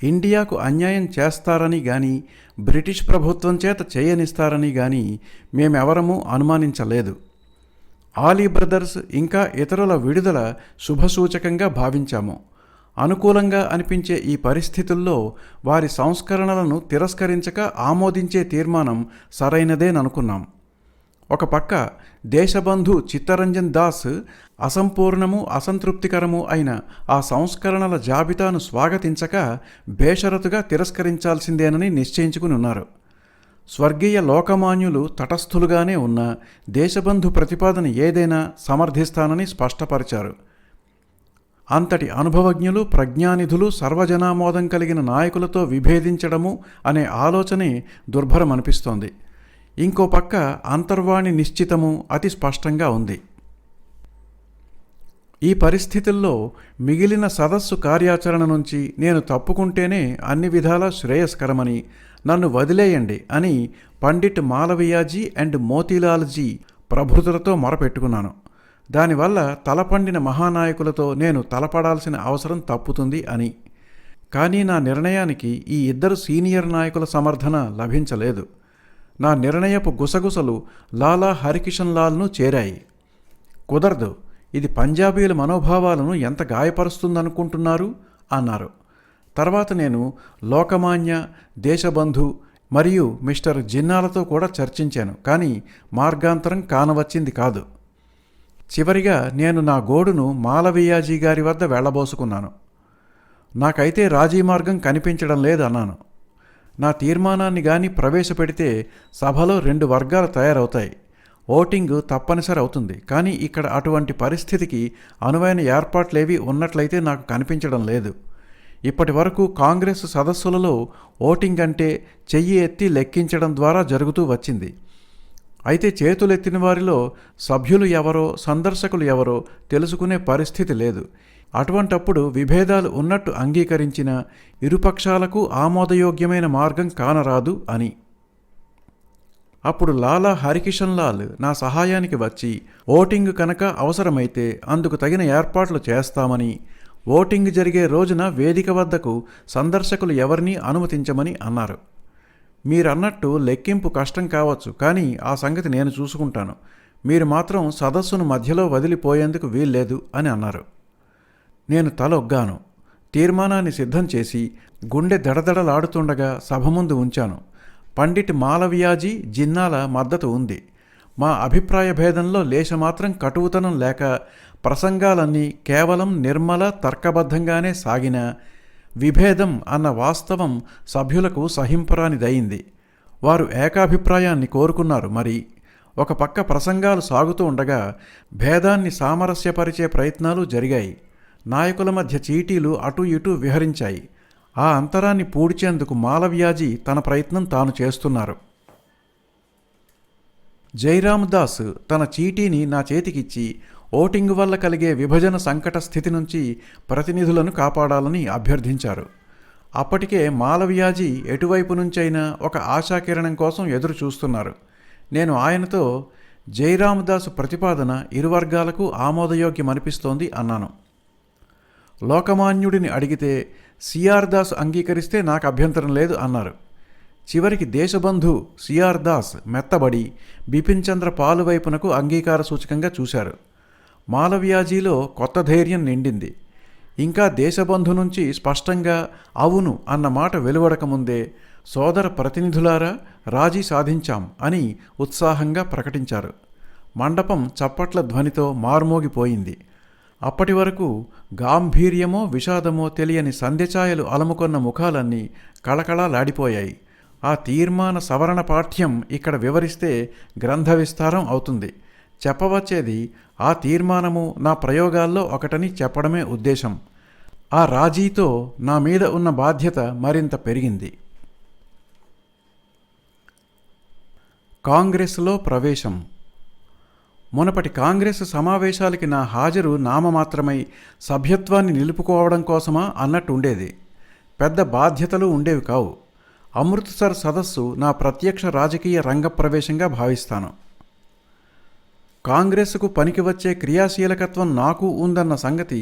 ఇండియాకు అన్యాయం చేస్తారని గాని బ్రిటిష్ ప్రభుత్వం చేత చేయనిస్తారని గాని మేమెవరమూ అనుమానించలేదు. ఆలీ బ్రదర్స్ ఇంకా ఇతరుల విడుదల శుభసూచకంగా భావించాము. అనుకూలంగా అనిపించే ఈ పరిస్థితుల్లో వారి సంస్కరణలను తిరస్కరించక ఆమోదించే తీర్మానం సరైనదేననుకున్నాం. ఒక పక్క దేశబంధు చిత్తరంజన్ దాస్ అసంపూర్ణము అసంతృప్తికరము అయిన ఆ సంస్కరణల జాబితాను స్వాగతించక బేషరతుగా తిరస్కరించాల్సిందేనని నిశ్చయించుకుని ఉన్నారు. స్వర్గీయ లోకమాన్యులు తటస్థులుగానే ఉన్న దేశబంధు ప్రతిపాదన ఏదైనా సమర్థిస్తానని స్పష్టపరిచారు. అంతటి అనుభవజ్ఞులు ప్రజ్ఞానిధులు సర్వజనామోదం కలిగిన నాయకులతో విభేదించడము అనే ఆలోచనే దుర్భరమనిపిస్తోంది. ఇంకో పక్క అంతర్వాణి నిశ్చితము అతి స్పష్టంగా ఉంది. ఈ పరిస్థితుల్లో మిగిలిన సదస్సు కార్యాచరణ నుంచి నేను తప్పుకుంటేనే అన్ని విధాలా శ్రేయస్కరమని, నన్ను వదిలేయండి అని పండిట్ మాలవీయాజీ అండ్ మోతీలాల్జీ ప్రభృతులతో మొరపెట్టుకున్నాను. దానివల్ల తలపండిన మహానాయకులతో నేను తలపడాల్సిన అవసరం తప్పుతుంది అని. కానీ నా నిర్ణయానికి ఈ ఇద్దరు సీనియర్ నాయకుల సమర్థన లభించలేదు. నా నిర్ణయపు గుసగుసలు లాలా హరికిషన్ లాల్ను చేరాయి. కుదరదు, ఇది పంజాబీల మనోభావాలను ఎంత గాయపరుస్తుందనుకుంటున్నారు అన్నారు. తర్వాత నేను లోకమాన్య, దేశబంధు మరియు మిస్టర్ జిన్నాలతో కూడా చర్చించాను. కానీ మార్గాంతరం కానవచ్చింది కాదు. చివరిగా నేను నా గోడును మాలవీయాజీ గారి వద్ద వెళ్లబోసుకున్నాను. నాకైతే రాజీ మార్గం కనిపించడం లేదన్నాను. నా తీర్మానాన్ని గాని ప్రవేశపెడితే సభలో 2 వర్గాలు తయారవుతాయి. ఓటింగ్ తప్పనిసరి అవుతుంది. కానీ ఇక్కడ అటువంటి పరిస్థితికి అనువైన ఏర్పాట్లేవి ఉన్నట్లయితే నాకు కనిపించడం లేదు. ఇప్పటి వరకు కాంగ్రెస్ సదస్సులలో ఓటింగ్ అంటే చెయ్యి ఎత్తి లెక్కించడం ద్వారా జరుగుతూ వచ్చింది. అయితే చేతులెత్తిన వారిలో సభ్యులు ఎవరో సందర్శకులు ఎవరో తెలుసుకునే పరిస్థితి లేదు. అటువంటప్పుడు విభేదాలు ఉన్నట్టు అంగీకరించిన ఇరుపక్షాలకు ఆమోదయోగ్యమైన మార్గం కానరాదు అని. అప్పుడు లాలా హరికిషన్ లాల్ నా సహాయానికి వచ్చి ఓటింగ్ కనుక అవసరమైతే అందుకు తగిన ఏర్పాట్లు చేస్తామని, ఓటింగ్ జరిగే రోజున వేదిక వద్దకు సందర్శకులు ఎవరినీ అనుమతించమని అన్నారు. మీరన్నట్టు లెక్కింపు కష్టం కావచ్చు, కానీ ఆ సంగతి నేను చూసుకుంటాను. మీరు మాత్రం సదస్సును మధ్యలో వదిలిపోయేందుకు వీల్లేదు అని అన్నారు. నేను తలొగ్గాను. తీర్మానాన్ని సిద్ధం చేసి గుండె దడదడలాడుతుండగా సభ ముందు ఉంచాను. పండిట్ మాలవీయాజీ, జిన్నాల మద్దతు ఉంది. మా అభిప్రాయ భేదంలో లేశమాత్రం కటువుతనం లేక ప్రసంగాలన్నీ కేవలం నిర్మల తర్కబద్ధంగానే సాగిన విభేదం అన్న వాస్తవం సభ్యులకు సహింపరానిదయింది. వారు ఏకాభిప్రాయాన్ని కోరుకున్నారు. మరి ఒక పక్క ప్రసంగాలు సాగుతూ ఉండగా భేదాన్ని సామరస్యపరిచే ప్రయత్నాలు జరిగాయి. నాయకుల మధ్య చీటీలు అటూ ఇటూ విహరించాయి. ఆ అంతరాన్ని పూడ్చేందుకు మాలవ్యాజీ తన ప్రయత్నం తాను చేస్తున్నారు. జైరామదాస్ తన చీటీని నా చేతికిచ్చి ఓటింగు వల్ల కలిగే విభజన సంకట స్థితి నుంచి ప్రతినిధులను కాపాడాలని అభ్యర్థించారు. అప్పటికే మాలవ్యాజీ ఎటువైపు నుంచైనా ఒక ఆశాకిరణం కోసం ఎదురు చూస్తున్నారు. నేను ఆయనతో జైరామదాసు ప్రతిపాదన ఇరు వర్గాలకు ఆమోదయోగ్యమనిపిస్తోంది అన్నాను. లోకమాన్యుడిని అడిగితే సిఆర్ దాస్ అంగీకరిస్తే నాకు అభ్యంతరం లేదు అన్నారు. చివరికి దేశబంధు సిఆర్ దాస్ మెత్తబడి బిపిన్ చంద్ర పాలు వైపునకు అంగీకార సూచకంగా చూశారు. మాలవ్యాజీలో కొత్త ధైర్యం నిండింది. ఇంకా దేశబంధు నుంచి స్పష్టంగా అవును అన్న మాట వెలువడకముందే సోదర ప్రతినిధులారా రాజీ సాధించాం అని ఉత్సాహంగా ప్రకటించారు. మండపం చప్పట్ల ధ్వనితో మార్మోగిపోయింది. అప్పటి వరకు గాంభీర్యమో విషాదమో తెలియని సంధ్యఛాయలు అలముకొన్న ముఖాలన్నీ కళకళలాడిపోయాయి. ఆ తీర్మాన సవరణ పాఠ్యం ఇక్కడ వివరిస్తే గ్రంథ విస్తారం అవుతుంది. చెప్పవచ్చేది ఆ తీర్మానము నా ప్రయోగాల్లో ఒకటని చెప్పడమే ఉద్దేశం. ఆ రాజీతో నా మీద ఉన్న బాధ్యత మరింత పెరిగింది. కాంగ్రెస్లో ప్రవేశం. మునపటి కాంగ్రెస్ సమావేశాలకి నా హాజరు నామమాత్రమై సభ్యత్వాన్ని నిలుపుకోవడం కోసమా అన్నట్టుండేది. పెద్ద బాధ్యతలు ఉండేవి కావు. అమృత్సర్ సదస్సు నా ప్రత్యక్ష రాజకీయ రంగ ప్రవేశంగా భావిస్తాను. కాంగ్రెస్కు పనికి వచ్చే క్రియాశీలకత్వం నాకు ఉందన్న సంగతి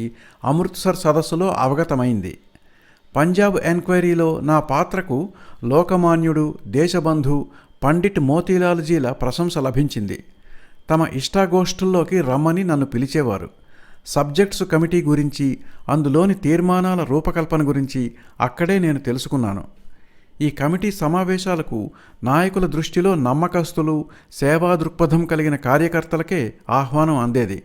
అమృత్సర్ సదస్సులో అవగతమైంది. పంజాబ్ ఎంక్వైరీలో నా పాత్రకు లోకమాన్యుడు, దేశబంధు, పండిట్ మోతీలాల్జీల ప్రశంస లభించింది. తమ ఇష్టాగోష్ఠుల్లోకి రమ్మని నన్ను పిలిచేవారు. సబ్జెక్ట్స్ కమిటీ గురించి, అందులోని తీర్మానాల రూపకల్పన గురించి అక్కడే నేను తెలుసుకున్నాను. ఈ కమిటీ సమావేశాలకు నాయకుల దృష్టిలో నమ్మకస్తులు, సేవా దృక్పథం కలిగిన కార్యకర్తలకే ఆహ్వానం అందేది.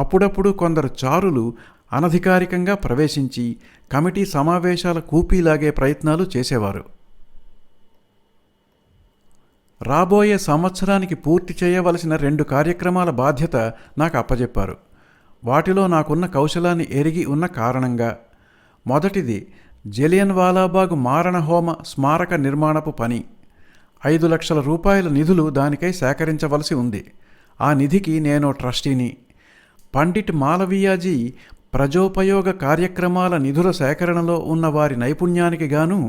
అప్పుడప్పుడు కొందరు చారులు అనధికారికంగా ప్రవేశించి కమిటీ సమావేశాల కూపీలాగే ప్రయత్నాలు చేసేవారు. రాబోయే సంవత్సరానికి పూర్తి చేయవలసిన 2 కార్యక్రమాల బాధ్యత నాకు అప్పజెప్పారు. వాటిలో నాకున్న కౌశలాన్ని ఎరిగి ఉన్న కారణంగా మొదటిది జలియన్ వాలాబాగ్ మారణహోమ స్మారక నిర్మాణపు పని. 5 లక్షల రూపాయల నిధులు దానికై సేకరించవలసి ఉంది. ఆ నిధికి నేను ట్రస్టీని. పండిట్ మాలవీయాజీ ప్రజోపయోగ కార్యక్రమాల నిధుల సేకరణలో ఉన్న వారి నైపుణ్యానికి గాను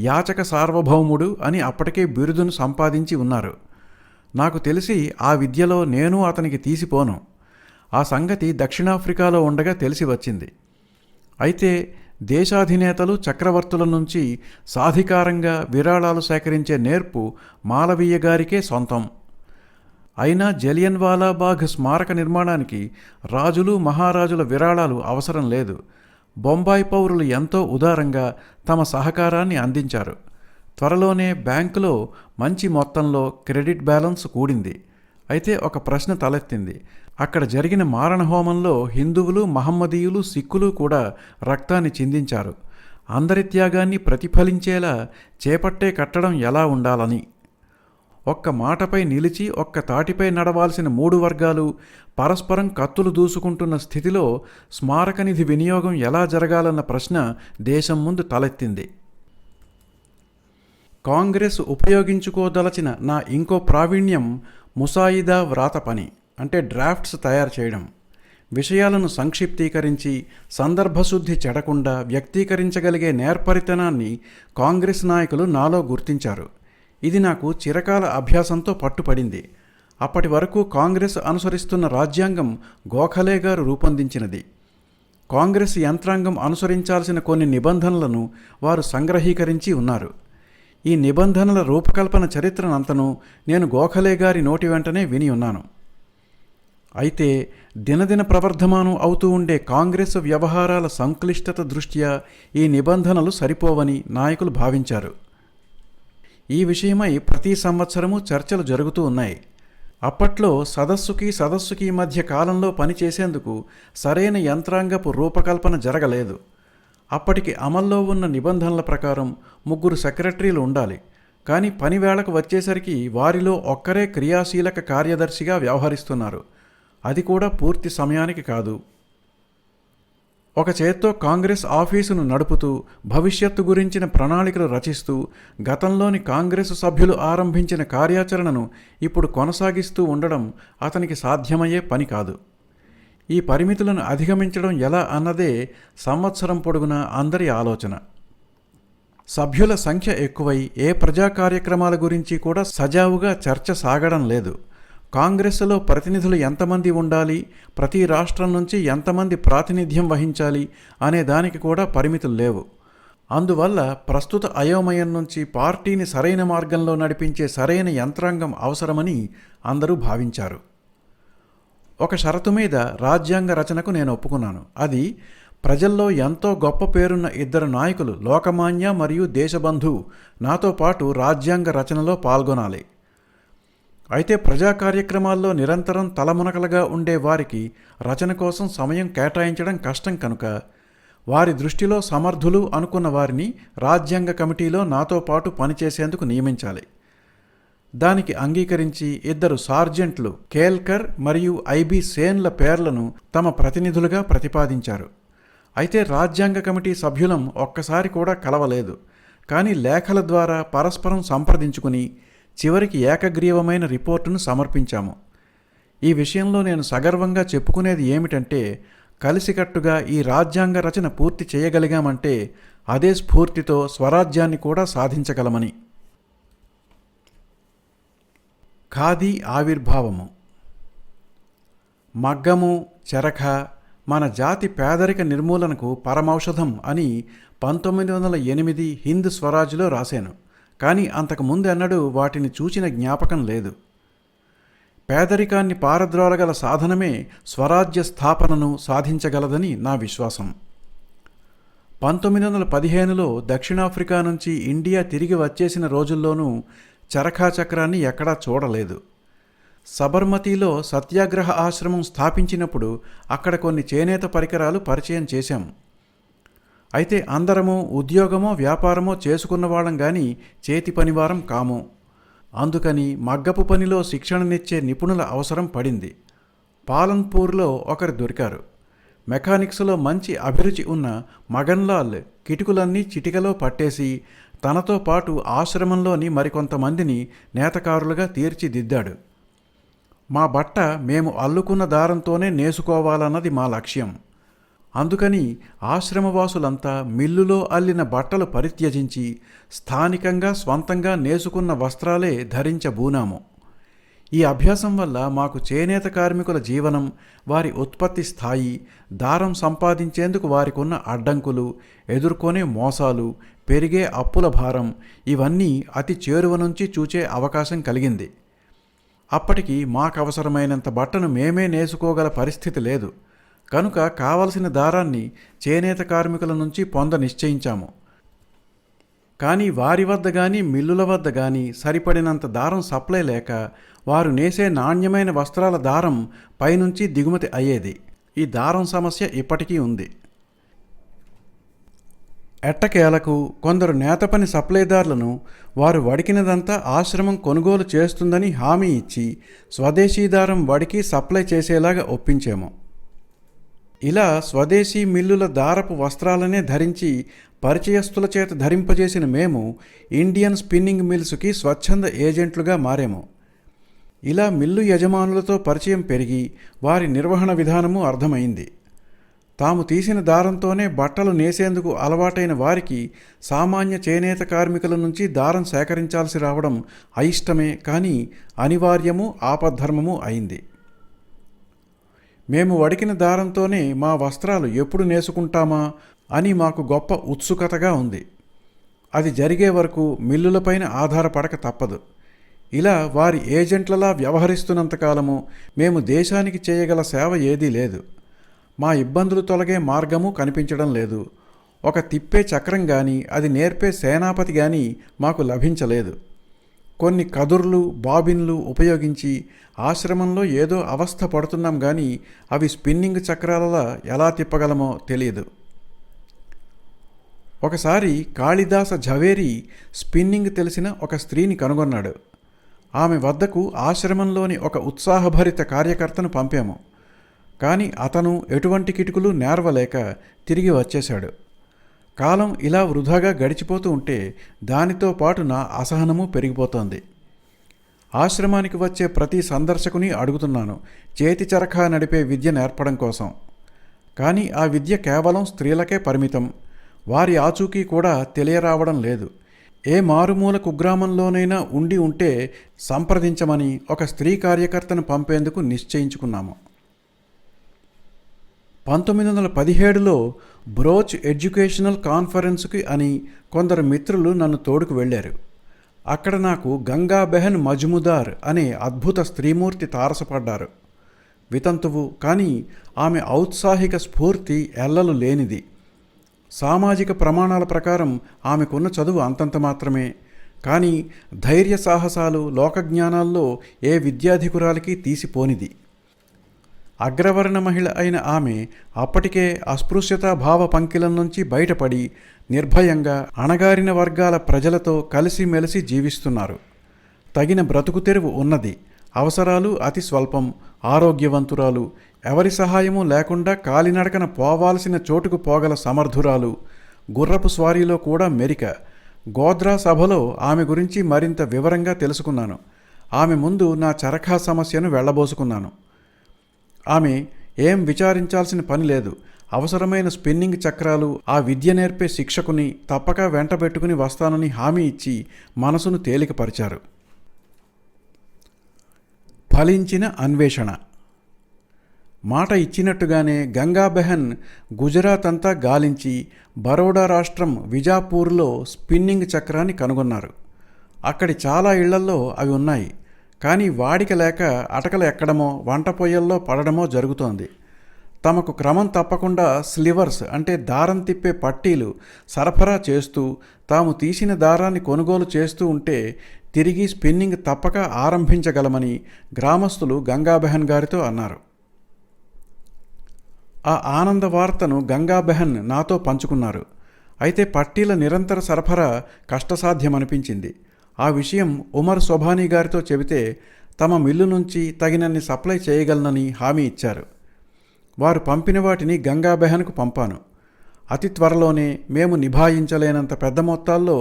యాచక సార్వభౌముడు అని అప్పటికే బిరుదును సంపాదించి ఉన్నారు. నాకు తెలిసి ఆ విద్యలో నేను అతనికి తీసిపోను. ఆ సంగతి దక్షిణాఫ్రికాలో ఉండగా తెలిసి వచ్చింది. అయితే దేశాధినేతలు, చక్రవర్తుల నుంచి సాధికారంగా విరాళాలు సేకరించే నేర్పు మాలవీయ గారికే సొంతం. అయినా జలియన్ వాలాబాగ్ స్మారక నిర్మాణానికి రాజులు, మహారాజుల విరాళాలు అవసరం లేదు. బొంబాయి పౌరులు ఎంతో ఉదారంగా తమ సహకారాన్ని అందించారు. త్వరలోనే బ్యాంకులో మంచి మొత్తంలో క్రెడిట్ బ్యాలెన్స్ కూడింది. అయితే ఒక ప్రశ్న తలెత్తింది. అక్కడ జరిగిన మారణహోమంలో హిందువులు, మహమ్మదీయులు, సిక్కులు కూడా రక్తాన్ని చిందించారు. అందరి త్యాగాన్ని ప్రతిఫలించేలా చేపట్టే కట్టడం ఎలా ఉండాలని. ఒక్క మాటపై నిలిచి ఒక్క తాటిపై నడవాల్సిన 3 వర్గాలు పరస్పరం కత్తులు దూసుకుంటున్న స్థితిలో స్మారక నిధి వినియోగం ఎలా జరగాలన్న ప్రశ్న దేశం ముందు తలెత్తింది. కాంగ్రెస్ ఉపయోగించుకోదలచిన నా ఇంకో ప్రావీణ్యం ముసాయిదా వ్రాత పని, అంటే డ్రాఫ్ట్స్ తయారు చేయడం. విషయాలను సంక్షిప్తీకరించి సందర్భశుద్ధి చెడకుండా వ్యక్తీకరించగలిగే నేర్పరితనాన్ని కాంగ్రెస్ నాయకులు నాలో గుర్తించారు. ఇది నాకు చిరకాల అభ్యాసంతో పట్టుపడింది. అప్పటి వరకు కాంగ్రెస్ అనుసరిస్తున్న రాజ్యాంగం గోఖలే గారు రూపొందించినది. కాంగ్రెస్ యంత్రాంగం అనుసరించాల్సిన కొన్ని నిబంధనలను వారు సంగ్రహీకరించి ఉన్నారు. ఈ నిబంధనల రూపకల్పన చరిత్రనంతను నేను గోఖలే గారి నోటి వెంటనే విని ఉన్నాను. అయితే దినదిన ప్రవర్ధమానం అవుతూ ఉండే కాంగ్రెస్ వ్యవహారాల సంక్లిష్టత దృష్ట్యా ఈ నిబంధనలు సరిపోవని నాయకులు భావించారు. ఈ విషయమై ప్రతి సంవత్సరము చర్చలు జరుగుతూ ఉన్నాయి. అప్పట్లో సదస్సుకి మధ్య కాలంలో పనిచేసేందుకు సరైన యంత్రాంగపు రూపకల్పన జరగలేదు. అప్పటికి అమల్లో ఉన్న నిబంధనల ప్రకారం 3 సెక్రటరీలు ఉండాలి. కానీ పనివేళకు వచ్చేసరికి వారిలో ఒక్కరే క్రియాశీలక కార్యదర్శిగా వ్యవహరిస్తున్నారు. అది కూడా పూర్తి సమయానికి కాదు. ఒక చేత్తో కాంగ్రెస్ ఆఫీసును నడుపుతూ భవిష్యత్తు గురించిన ప్రణాళికలు రచిస్తూ గతంలోని కాంగ్రెసు సభ్యులు ఆరంభించిన కార్యాచరణను ఇప్పుడు కొనసాగిస్తూ ఉండడం అతనికి సాధ్యమయ్యే పని కాదు. ఈ పరిమితులను అధిగమించడం ఎలా అన్నదే సంవత్సరం పొడుగునా అందరి ఆలోచన. సభ్యుల సంఖ్య ఎక్కువై ఏ ప్రజా కార్యక్రమాల గురించి కూడా సజావుగా చర్చ సాగడం లేదు. కాంగ్రెస్లో ప్రతినిధులు ఎంతమంది ఉండాలి, ప్రతి రాష్ట్రం నుంచి ఎంతమంది ప్రాతినిధ్యం వహించాలి అనే దానికి కూడా పరిమితులు లేవు. అందువల్ల ప్రస్తుత అయోమయం నుంచి పార్టీని సరైన మార్గంలో నడిపించే సరైన యంత్రాంగం అవసరమని అందరూ భావించారు. ఒక షరతు మీద రాజ్యాంగ రచనకు నేను ఒప్పుకున్నాను. అది ప్రజల్లో ఎంతో గొప్ప పేరున్న ఇద్దరు నాయకులు లోకమాన్య మరియు దేశబంధు నాతో పాటు రాజ్యాంగ రచనలో పాల్గొనాలి. అయితే ప్రజా కార్యక్రమాల్లో నిరంతరం తలమునకలుగా ఉండే వారికి రచన కోసం సమయం కేటాయించడం కష్టం కనుక వారి దృష్టిలో సమర్థులు అనుకున్న వారిని రాజ్యాంగ కమిటీలో నాతో పాటు పనిచేసేందుకు నియమించాలి. దానికి అంగీకరించి ఇద్దరు సార్జెంట్లు కేల్కర్ మరియు ఐబి సేన్ల పేర్లను తమ ప్రతినిధులుగా ప్రతిపాదించారు. అయితే రాజ్యాంగ కమిటీ సభ్యులం ఒక్కసారి కూడా కలవలేదు. కానీ లేఖల ద్వారా పరస్పరం సంప్రదించుకుని చివరికి ఏకగ్రీవమైన రిపోర్టును సమర్పించాము. ఈ విషయంలో నేను సగర్వంగా చెప్పుకునేది ఏమిటంటే, కలిసికట్టుగా ఈ రాజ్యాంగ రచన పూర్తి చేయగలిగామంటే అదే స్ఫూర్తితో స్వరాజ్యాన్ని కూడా సాధించగలమని. ఖాదీ ఆవిర్భావము. మగ్గము, చెరఖ మన జాతి పేదరిక నిర్మూలనకు పరమౌషధం అని 1908 హింద్ స్వరాజ్లో రాశాను. కానీ అంతకు ముందెన్నడూ వాటిని చూచిన జ్ఞాపకం లేదు. పేదరికాన్ని పారద్రోలగల సాధనమే స్వరాజ్య స్థాపనను సాధించగలదని నా విశ్వాసం. 1915లో దక్షిణాఫ్రికా నుంచి ఇండియా తిరిగి వచ్చేసిన రోజుల్లోనూ చరఖా చక్రాన్ని ఎక్కడా చూడలేదు. సబర్మతిలో సత్యాగ్రహ ఆశ్రమం స్థాపించినప్పుడు అక్కడ కొన్ని చేనేత పరికరాలు పరిచయం చేశాం. అయితే అందరము ఉద్యోగమో వ్యాపారమో చేసుకున్న వాళ్ళం కానీ చేతి పనివారం కాము. అందుకని మగ్గపు పనిలో శిక్షణనిచ్చే నిపుణుల అవసరం పడింది. పాలన్పూర్లో ఒకరు దొరికారు. మెకానిక్స్లో మంచి అభిరుచి ఉన్న మగన్లాల్ కిటుకులన్నీ చిటికలో పట్టేసి తనతో పాటు ఆశ్రమంలోని మరికొంతమందిని నేతకారులుగా తీర్చిదిద్దాడు. మా బట్ట మేము అల్లుకున్న దారంతోనే నేసుకోవాలన్నది మా లక్ష్యం. అందుకని ఆశ్రమవాసులంతా మిల్లులో అల్లిన బట్టలు పరిత్యజించి స్థానికంగా స్వంతంగా నేసుకున్న వస్త్రాలే ధరించబూనాము. ఈ అభ్యాసం వల్ల మాకు చేనేత కార్మికుల జీవనం, వారి ఉత్పత్తి స్థాయి, దారం సంపాదించేందుకు వారికున్న అడ్డంకులు, ఎదుర్కొనే మోసాలు, పెరిగే అప్పుల భారం ఇవన్నీ అతి చేరువ నుంచి చూచే అవకాశం కలిగింది. అప్పటికి మాకవసరమైనంత బట్టను మేమే నేసుకోగల పరిస్థితి లేదు. కనుక కావలసిన దారాన్ని చేనేత కార్మికుల నుంచి పొంద నిశ్చయించాము. కానీ వారి వద్ద కానీ మిల్లుల వద్ద కానీ సరిపడినంత దారం సప్లై లేక వారు నేసే నాణ్యమైన వస్త్రాల దారం పైనుంచి దిగుమతి అయ్యేది. ఈ దారం సమస్య ఇప్పటికీ ఉంది. ఎట్టకేలకు కొందరు నేతపని సప్లైదారులను వారు వడికినదంతా ఆశ్రమం కొనుగోలు చేస్తుందని హామీ ఇచ్చి స్వదేశీ దారం వడికి సప్లై చేసేలాగా ఒప్పించాము. ఇలా స్వదేశీ మిల్లుల దారపు వస్త్రాలనే ధరించి పరిచయస్తుల చేత ధరింపజేసిన మేము ఇండియన్ స్పిన్నింగ్ మిల్స్కి స్వచ్ఛంద ఏజెంట్లుగా మారాము. ఇలా మిల్లు యజమానులతో పరిచయం పెరిగి వారి నిర్వహణ విధానము అర్థమైంది. తాము తీసిన దారంతోనే బట్టలు నేసేందుకు అలవాటైన వారికి సామాన్య చేనేత కార్మికుల నుంచి దారం సేకరించాల్సి రావడం అయిష్టమే, కానీ అనివార్యము, ఆపద్ధర్మము అయింది. మేము వడికిన దారంతోనే మా వస్త్రాలు ఎప్పుడు నేసుకుంటామా అని మాకు గొప్ప ఉత్సుకతగా ఉంది. అది జరిగే వరకు మిల్లులపైన ఆధారపడక తప్పదు. ఇలా వారి ఏజెంట్లలా వ్యవహరిస్తున్నంతకాలము మేము దేశానికి చేయగల సేవ ఏదీ లేదు. మా ఇబ్బందులు తొలగే మార్గము కనిపించడం లేదు. ఒక తిప్పే చక్రం కానీ అది నేర్పే సేనాపతి కానీ మాకు లభించలేదు. కొన్ని కదుర్లు, బాబిన్లు ఉపయోగించి ఆశ్రమంలో ఏదో అవస్థ పడుతున్నాం కానీ అవి స్పిన్నింగ్ చక్రాలలా ఎలా తిప్పగలమో తెలియదు. ఒకసారి కాళిదాస ఝవేరి స్పిన్నింగ్ తెలిసిన ఒక స్త్రీని కనుగొన్నాడు. ఆమె వద్దకు ఆశ్రమంలోని ఒక ఉత్సాహభరిత కార్యకర్తను పంపాము. కానీ అతను ఎటువంటి కిటుకులు నేర్వలేక తిరిగి వచ్చేశాడు. కాలం ఇలా వృధాగా గడిచిపోతూ ఉంటే దానితో పాటు నా అసహనము పెరిగిపోతోంది. ఆశ్రమానికి వచ్చే ప్రతి సందర్శకుని అడుగుతున్నాను చేతి చరఖా నడిపే విద్య నేర్పడం కోసం. కానీ ఆ విద్య కేవలం స్త్రీలకే పరిమితం. వారి ఆచూకీ కూడా తెలియరావడం లేదు. ఏ మారుమూల కుగ్రామంలోనైనా ఉండి ఉంటే సంప్రదించమని ఒక స్త్రీ కార్యకర్తను పంపేందుకు నిశ్చయించుకున్నాము. 1917లో బ్రోచ్ ఎడ్యుకేషనల్ కాన్ఫరెన్స్కి అని కొందరు మిత్రులు నన్ను తోడుకు వెళ్ళారు. అక్కడ నాకు గంగాబెహన్ మజ్ముదార్ అనే అద్భుత స్త్రీమూర్తి తారసపడ్డారు. వితంతువు, కానీ ఆమె ఔత్సాహిక స్ఫూర్తి ఎల్లలు లేనిది. సామాజిక ప్రమాణాల ప్రకారం ఆమెకున్న చదువు అంతంత మాత్రమే. కానీ ధైర్య సాహసాలు లోకజ్ఞానాల్లో ఏ విద్యాధికురాలికి తీసిపోనిది. అగ్రవర్ణ మహిళ అయిన ఆమె అప్పటికే అస్పృశ్యతా భావ పంకిలం నుంచి బయటపడి నిర్భయంగా అణగారిన వర్గాల ప్రజలతో కలిసిమెలిసి జీవిస్తున్నారు. తగిన బ్రతుకు తెరువు ఉన్నది. అవసరాలు అతి స్వల్పం. ఆరోగ్యవంతురాలు. ఎవరి సహాయము లేకుండా కాలినడకన పోవాల్సిన చోటుకు పోగల సమర్థురాలు. గుర్రపు స్వారీలో కూడా మెరిక. గోద్రా సభలో ఆమె గురించి మరింత వివరంగా తెలుసుకున్నాను. ఆమె ముందు నా చరఖా సమస్యను వెళ్ళబోసుకున్నాను. ఆమె ఏం విచారించాల్సిన పని లేదు. అవసరమైన స్పిన్నింగ్ చక్రాలు, ఆ విద్య నేర్పే శిక్షకుని తప్పక వెంటబెట్టుకుని వస్తానని హామీ ఇచ్చి మనసును తేలికపరిచారు. ఫలించిన అన్వేషణ. మాట ఇచ్చినట్టుగానే గంగాబెహన్ గుజరాత్ అంతా గాలించి బరోడా రాష్ట్రం విజాపూర్లో స్పిన్నింగ్ చక్రాన్ని కనుగొన్నారు. అక్కడి చాలా ఇళ్లల్లో అవి ఉన్నాయి. కానీ వాడిక లేక అటకలు ఎక్కడమో వంట పొయ్యల్లో పడడమో జరుగుతోంది. తమకు క్రమం తప్పకుండా స్లివర్స్ అంటే దారం తిప్పే పట్టీలు సరఫరా చేస్తూ తాము తీసిన దారాన్ని కొనుగోలు చేస్తూ ఉంటే తిరిగి స్పిన్నింగ్ తప్పక ఆరంభించగలమని గ్రామస్తులు గంగాబెహన్ గారితో అన్నారు. ఆ ఆనంద వార్తను గంగాబెహన్ నాతో పంచుకున్నారు. అయితే పట్టీల నిరంతర సరఫరా కష్టసాధ్యమనిపించింది. ఆ విషయం ఉమర్ సొభానీ గారితో చెబితే తమ మిల్లు నుంచి తగినన్ని సప్లై చేయగలనని హామీ ఇచ్చారు. వారు పంపిన వాటిని గంగాబెహన్కు పంపాను. అతి త్వరలోనే మేము నిభాయించలేనంత పెద్ద మొత్తాల్లో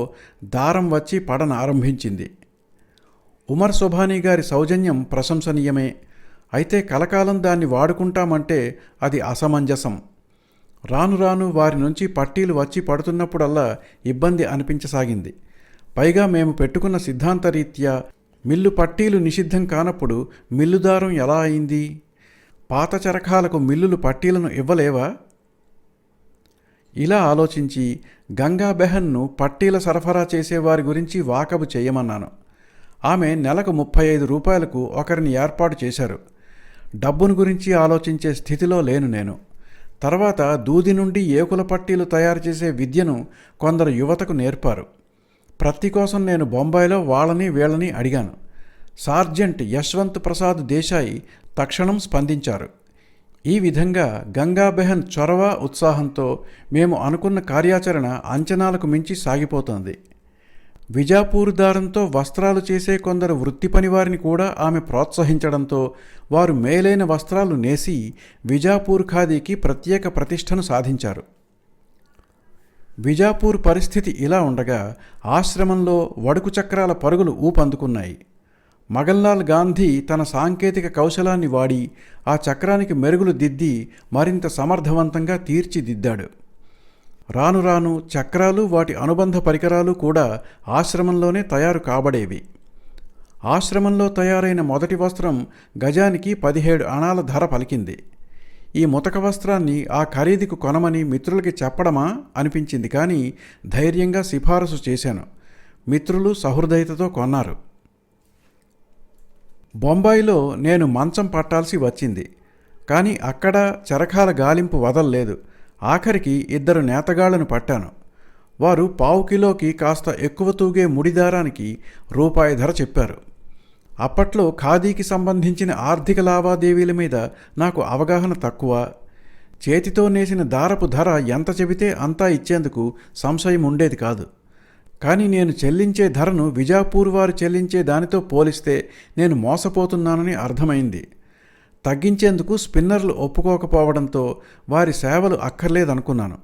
దారం వచ్చి పడన ఆరంభించింది. ఉమర్ సొభానీ గారి సౌజన్యం ప్రశంసనీయమే. అయితే కలకాలం దాన్ని వాడుకుంటామంటే అది అసమంజసం. రాను రాను వారి నుంచి పట్టీలు వచ్చి పడుతున్నప్పుడల్లా ఇబ్బంది అనిపించసాగింది. పైగా మేము పెట్టుకున్న సిద్ధాంతరీత్యా మిల్లు పట్టీలు నిషిద్ధం కానప్పుడు మిల్లు దారం ఎలా అయింది? పాత చరఖాలకు మిల్లులు పట్టీలను ఇవ్వలేవా? ఇలా ఆలోచించి గంగాబెహన్ను పట్టీల సరఫరా చేసేవారి గురించి వాకబు చేయమన్నాను. ఆమె నెలకు 35 రూపాయలకు ఒకరిని ఏర్పాటు చేశారు. డబ్బును గురించి ఆలోచించే స్థితిలో లేను నేను. తర్వాత దూది నుండి ఏకుల పట్టీలు తయారు చేసే విద్యను కొందరు యువతకు నేర్పారు. ప్రతి కోసం నేను బొంబాయిలో వాళ్ళని వీళ్ళని అడిగాను. సార్జెంట్ యశ్వంత్ ప్రసాద్ దేశాయి తక్షణం స్పందించారు. ఈ విధంగా గంగాబెహన్ చొరవ ఉత్సాహంతో మేము అనుకున్న కార్యాచరణ అంచనాలకు మించి సాగిపోతోంది. విజాపూర్ దారంతో వస్త్రాలు చేసే కొందరు వృత్తి పనివారిని కూడా ఆమె ప్రోత్సహించడంతో వారు మేలైన వస్త్రాలు నేసి విజాపూర్ ఖాదీకి ప్రత్యేక ప్రతిష్టను సాధించారు. విజాపూర్ పరిస్థితి ఇలా ఉండగా ఆశ్రమంలో వడుకు చక్రాల పరుగులు ఊపందుకున్నాయి. మగన్లాల్ గాంధీ తన సాంకేతిక కౌశలాన్ని వాడి ఆ చక్రానికి మెరుగులు దిద్ది మరింత సమర్థవంతంగా తీర్చిదిద్దాడు. రాను రాను చక్రాలు వాటి అనుబంధ పరికరాలు కూడా ఆశ్రమంలోనే తయారు కాబడేవి. ఆశ్రమంలో తయారైన మొదటి వస్త్రం గజానికి 17 అణాల ధర పలికింది. ఈ ముతక వస్త్రాన్ని ఆ ఖరీదుకు కొనమని మిత్రులకి చెప్పడమా అనిపించింది. కానీ ధైర్యంగా సిఫారసు చేశాను. మిత్రులు సహృదయతతో కొన్నారు. బొంబాయిలో నేను మంచం పట్టాల్సి వచ్చింది. కానీ అక్కడ చరఖాల గాలింపు వదల్లేదు. ఆఖరికి 2 నేతగాళ్లను పట్టాను. వారు పావు కిలోకి కాస్త ఎక్కువ తూగే ముడిదారానికి రూపాయి ధర చెప్పారు. అప్పట్లో ఖాదీకి సంబంధించిన ఆర్థిక లావాదేవీల మీద నాకు అవగాహన తక్కువ. చేతితో నేసిన దారపు ధర ఎంత చెబితే అంతా ఇచ్చేందుకు సంశయం ఉండేది కాదు. కానీ నేను చెల్లించే ధరను విజాపూర్ వారు చెల్లించే దానితో పోలిస్తే నేను మోసపోతున్నానని అర్థమైంది. తగ్గించేందుకు స్పిన్నర్లు ఒప్పుకోకపోవడంతో వారి సేవలు అక్కర్లేదనుకున్నాను.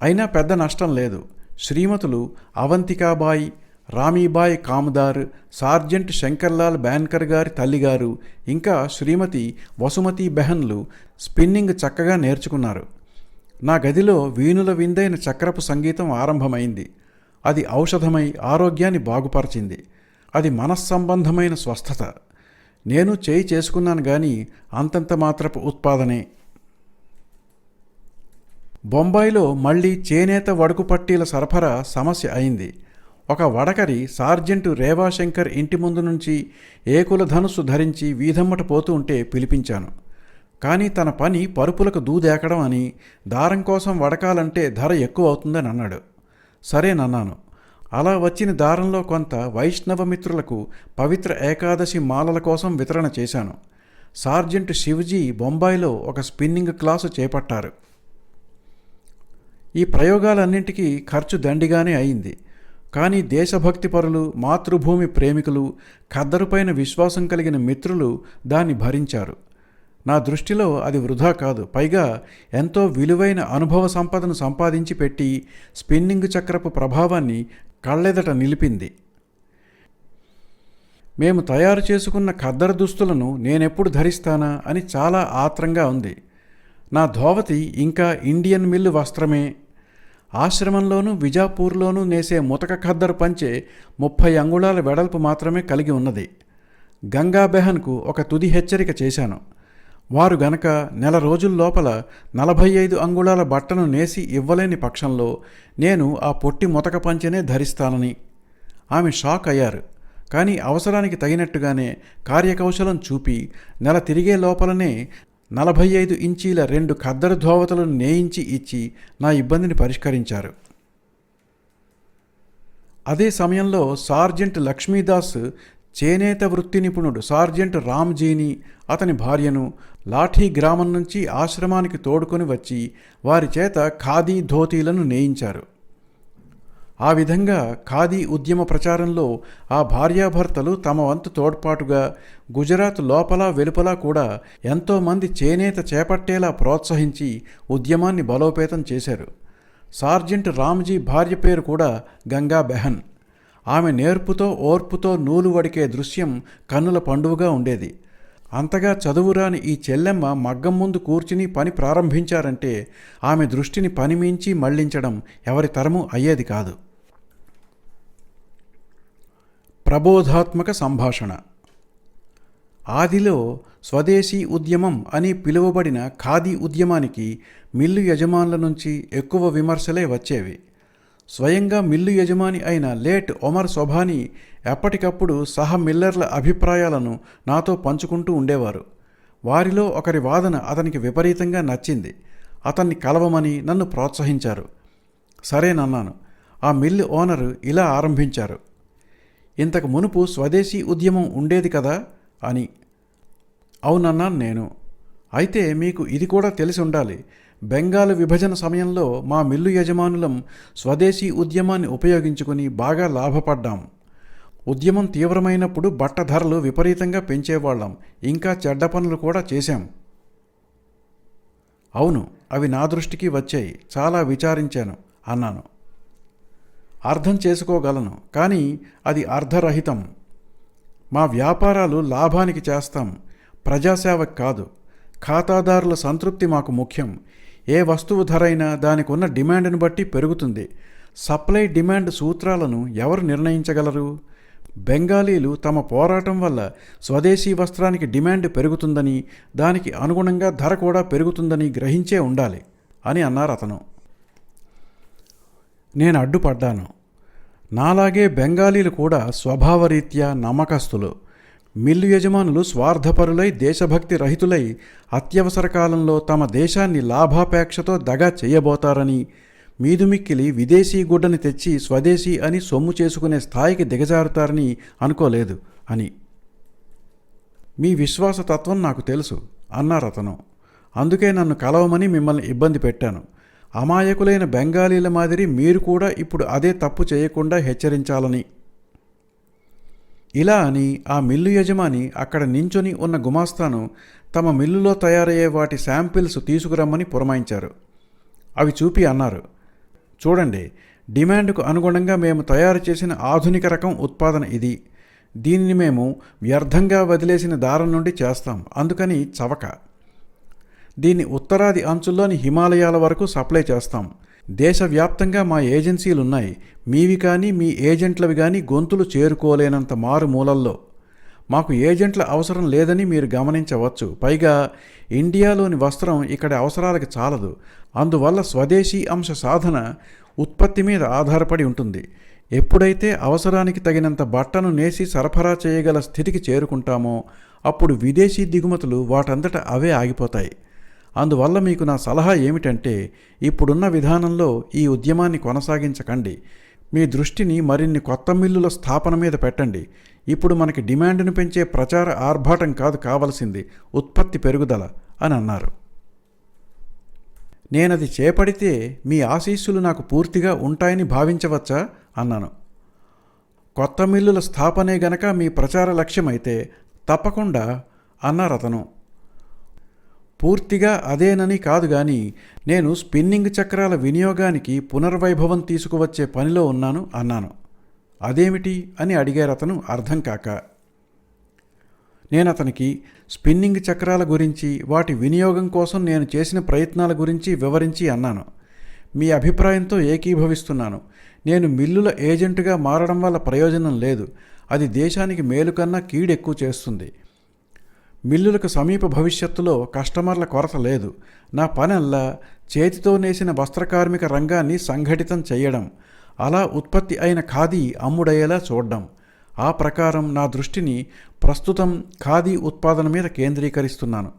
అయినా పెద్ద నష్టం లేదు. శ్రీమతులు అవంతికాబాయి, రామీబాయి కామదార్, సార్జెంట్ శంకర్లాల్ బ్యాన్కర్ గారి తల్లిగారు, ఇంకా శ్రీమతి వసుమతి బెహన్లు స్పిన్నింగ్ చక్కగా నేర్చుకున్నారు. నా గదిలో వీణుల విందైన చక్రపు సంగీతం ఆరంభమైంది. అది ఔషధమై ఆరోగ్యాన్ని బాగుపరిచింది. అది మనస్సంబంధమైన స్వస్థత. నేను చేయి చేసుకున్నాను గాని అంతంత మాత్రపు ఉత్పాదనే. బొంబాయిలో మళ్లీ చేనేత వడుకు పట్టీల సరఫరా సమస్య అయింది. ఒక వడకరి సార్జెంటు రేవాశంకర్ ఇంటి ముందు నుంచి ఏకుల ధనుస్సు ధరించి వీధమ్మట పోతూ ఉంటే పిలిపించాను. కానీ తన పని పరుపులకు దూదేకడం అని, దారం కోసం వడకాలంటే ధర ఎక్కువ అవుతుందని అన్నాడు. సరేనన్నాను. అలా వచ్చిన దారంలో కొంత వైష్ణవమిత్రులకు పవిత్ర ఏకాదశి మాలల కోసం వితరణ చేశాను. సార్జెంట్ శివజీ బొంబాయిలో ఒక స్పిన్నింగ్ క్లాసు చేపట్టారు. ఈ ప్రయోగాలన్నింటికీ ఖర్చు దండిగానే అయింది. కానీ దేశభక్తి పరులు, మాతృభూమి ప్రేమికులు, ఖద్దరుపైన విశ్వాసం కలిగిన మిత్రులు దాన్ని భరించారు. నా దృష్టిలో అది వృధా కాదు. పైగా ఎంతో విలువైన అనుభవ సంపదను సంపాదించి పెట్టి స్పిన్నింగ్ చక్రపు ప్రభావాన్ని కళ్ళెదట నిలిపింది. మేము తయారు చేసుకున్న ఖద్దరు దుస్తులను నేనెప్పుడు ధరిస్తానా అని చాలా ఆత్రంగా ఉంది. నా ధోవతి ఇంకా ఇండియన్ మిల్లు వస్త్రమే. ఆశ్రమంలోనూ విజాపూర్లోనూ నేసే ముతక ఖద్దరు పంచె 30 అంగుళాల వెడల్పు మాత్రమే కలిగి ఉన్నది. గంగాబెహన్కు ఒక తుది హెచ్చరిక చేశాను. వారు గనక నెల రోజుల లోపల 45 అంగుళాల బట్టను నేసి ఇవ్వలేని పక్షంలో నేను ఆ పొట్టి ముతక పంచెనే ధరిస్తానని. ఆమె షాక్ అయ్యారు. కానీ అవసరానికి తగినట్టుగానే కార్యకౌశలం చూపి నెల తిరిగే లోపలనే 45 ఇంచీల 2 ఖద్దరు ధోవతలను నేయించి ఇచ్చి నా ఇబ్బందిని పరిష్కరించారు. అదే సమయంలో సార్జెంట్ లక్ష్మీదాస్ చేనేత వృత్తి నిపుణుడు సార్జెంట్ రామ్జీని, అతని భార్యను లాఠీ గ్రామం నుంచి ఆశ్రమానికి తోడుకొని వచ్చి వారి చేత ఖాదీ ధోతీలను నేయించారు. ఆ విధంగా ఖాదీ ఉద్యమ ప్రచారంలో ఆ భార్యాభర్తలు తమ వంతు తోడ్పాటుగా గుజరాత్ లోపల వెలుపల కూడా ఎంతోమంది చేనేత చేపట్టేలా ప్రోత్సహించి ఉద్యమాన్ని బలోపేతం చేశారు. సార్జెంట్ రామ్జీ భార్య పేరు కూడా గంగా బెహన్. ఆమె నేర్పుతో ఓర్పుతో నూలు వడికే దృశ్యం కన్నుల పండువగా ఉండేది. అంతగా చదువురాని ఈ చెల్లెమ్మ మగ్గం ముందు కూర్చుని పని ప్రారంభించారంటే ఆమె దృష్టిని పనిమించి మళ్లించడం ఎవరి తరమూ అయ్యేది కాదు. ప్రబోధాత్మక సంభాషణ. ఆదిలో స్వదేశీ ఉద్యమం అని పిలువబడిన ఖాదీ ఉద్యమానికి మిల్లు యజమానుల నుంచి ఎక్కువ విమర్శలే వచ్చేవి. స్వయంగా మిల్లు యజమాని అయిన లేట్ ఒమర్ సొభానీ ఎప్పటికప్పుడు సహ మిల్లర్ల అభిప్రాయాలను నాతో పంచుకుంటూ ఉండేవారు. వారిలో ఒకరి వాదన అతనికి విపరీతంగా నచ్చింది. అతన్ని కలవమని నన్ను ప్రోత్సహించారు. సరేనన్నాను. ఆ మిల్లు ఓనరు ఇలా ఆరంభించారు. ఇంతకు మునుపు స్వదేశీ ఉద్యమం ఉండేది కదా అని. అవునన్నాను నేను. అయితే మీకు ఇది కూడా తెలిసి ఉండాలి. బెంగాల్ విభజన సమయంలో మా మిల్లు యజమానులం స్వదేశీ ఉద్యమాన్ని ఉపయోగించుకుని బాగా లాభపడ్డాం. ఉద్యమం తీవ్రమైనప్పుడు బట్ట ధరలు విపరీతంగా పెంచేవాళ్ళం. ఇంకా చెడ్డ పనులు కూడా చేశాం. అవును, అవి నా దృష్టికి వచ్చాయి. చాలా విచారించాను అన్నాను. అర్థం చేసుకోగలను, కానీ అది అర్ధరహితం. మా వ్యాపారాలు లాభానికి చేస్తాం, ప్రజాసేవకు కాదు. ఖాతాదారుల సంతృప్తి మాకు ముఖ్యం. ఏ వస్తువు ధరైనా దానికి ఉన్న డిమాండ్ను బట్టి పెరుగుతుంది. సప్లై డిమాండ్ సూత్రాలను ఎవరు నిర్ణయించగలరు? బెంగాలీలు తమ పోరాటం వల్ల స్వదేశీ వస్త్రానికి డిమాండ్ పెరుగుతుందని, దానికి అనుగుణంగా ధర కూడా పెరుగుతుందని గ్రహించే ఉండాలి అని అన్నారు అతను. నేను అడ్డుపడ్డాను. నాలాగే బెంగాలీలు కూడా స్వభావరీత్యా నమ్మకస్తులు. మిల్లు యజమానులు స్వార్థపరులై, దేశభక్తి రహితులై అత్యవసర కాలంలో తమ దేశాన్ని లాభాపేక్షతో దగా చేయబోతారని, మీదుమిక్కిలి విదేశీ గుడ్డని తెచ్చి స్వదేశీ అని సొమ్ము చేసుకునే స్థాయికి దిగజారుతారని అనుకోలేదు అని. మీ విశ్వాసతత్వం నాకు తెలుసు అన్నారతను. అందుకే నన్ను కలవమని మిమ్మల్ని ఇబ్బంది పెట్టాను. అమాయకులైన బెంగాలీల మాదిరి మీరు కూడా ఇప్పుడు అదే తప్పు చేయకుండా హెచ్చరించాలని. ఇలా అని ఆ మిల్లు యజమాని అక్కడ నించొని ఉన్న గుమాస్తాను తమ మిల్లులో తయారయ్యే వాటి శాంపిల్స్ తీసుకురమ్మని పురమాయించారు. అవి చూపి అన్నారు, చూడండి, డిమాండ్కు అనుగుణంగా మేము తయారు చేసిన ఆధునిక రకం ఉత్పాదన ఇది. దీనిని మేము వ్యర్థంగా వదిలేసిన దారం నుండి చేస్తాం, అందుకని చవక. దీన్ని ఉత్తరాది అంచుల్లోని హిమాలయాల వరకు సప్లై చేస్తాం. దేశవ్యాప్తంగా మా ఏజెన్సీలున్నాయి. మీవి కానీ మీ ఏజెంట్లవి కానీ గొంతులు చేరుకోలేనంత మారుమూలల్లో. మాకు ఏజెంట్ల అవసరం లేదని మీరు గమనించవచ్చు. పైగా ఇండియాలోని వస్త్రం ఇక్కడి అవసరాలకు చాలదు. అందువల్ల స్వదేశీ అంశ సాధన ఉత్పత్తి మీద ఆధారపడి ఉంటుంది. ఎప్పుడైతే అవసరానికి తగినంత బట్టను నేసి సరఫరా చేయగల స్థితికి చేరుకుంటామో అప్పుడు విదేశీ దిగుమతులు వాటంతట అవే ఆగిపోతాయి. అందువల్ల మీకు నా సలహా ఏమిటంటే, ఇప్పుడున్న విధానంలో ఈ ఉద్యమాన్ని కొనసాగించకండి. మీ దృష్టిని మరిన్ని కొత్త మిల్లుల స్థాపన మీద పెట్టండి. ఇప్పుడు మనకి డిమాండ్ను పెంచే ప్రచార ఆర్భాటం కాదు కావలసింది, ఉత్పత్తి పెరుగుదల అని అన్నారు. నేనది చేపడితే మీ ఆశీస్సులు నాకు పూర్తిగా ఉంటాయని భావించవచ్చా అన్నాను. కొత్త మిల్లుల స్థాపనే గనక మీ ప్రచార లక్ష్యమైతే తప్పకుండా అన్నారతను. పూర్తిగా అదేనని కాదు గాని నేను స్పిన్నింగ్ చక్రాల వినియోగానికి పునర్వైభవం తీసుకువచ్చే పనిలో ఉన్నాను అన్నాను. అదేమిటి అని అడిగారతను అర్థం కాక. నేనతనికి స్పిన్నింగ్ చక్రాల గురించి, వాటి వినియోగం కోసం నేను చేసిన ప్రయత్నాల గురించి వివరించి అన్నాను. మీ అభిప్రాయంతో ఏకీభవిస్తున్నాను. నేను మిల్లుల ఏజెంటుగా మారడం వల్ల ప్రయోజనం లేదు. అది దేశానికి మేలు కన్నా కీడెక్కువ చేస్తుంది. మిల్లులకు సమీప భవిష్యత్తులో కస్టమర్ల కొరత లేదు. నా పనల్లా చేతితో నేసిన వస్త్రకార్మిక రంగాన్ని సంఘటితం చేయడం, అలా ఉత్పత్తి అయిన ఖాదీ అమ్ముడయ్యేలా చూడడం. ఆ ప్రకారం నా దృష్టిని ప్రస్తుతం ఖాదీ ఉత్పాదన మీద కేంద్రీకరిస్తున్నాను.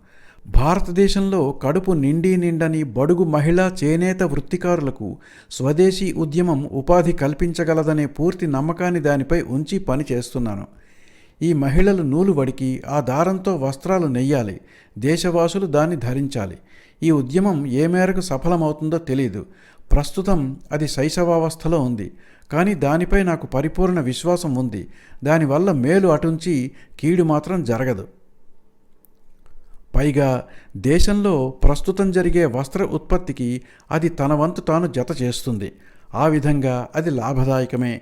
భారతదేశంలో కడుపు నిండని బడుగు మహిళా చేనేత వృత్తికారులకు స్వదేశీ ఉద్యమం ఉపాధి కల్పించగలదనే పూర్తి నమ్మకాన్ని దానిపై ఉంచి పని చేస్తున్నాను. ఈ మహిళలు నూలు వడికి ఆ దారంతో వస్త్రాలు నెయ్యాలి. దేశవాసులు దాన్ని ధరించాలి. ఈ ఉద్యమం ఏ మేరకు సఫలమవుతుందో తెలీదు. ప్రస్తుతం అది శైశవావస్థలో ఉంది. కానీ దానిపై నాకు పరిపూర్ణ విశ్వాసం ఉంది. దానివల్ల మేలు అటుంచి కీడు మాత్రం జరగదు. పైగా దేశంలో ప్రస్తుతం జరిగే వస్త్ర ఉత్పత్తికి అది తన వంతు తాను జత చేస్తుంది. ఆ విధంగా అది లాభదాయకమే.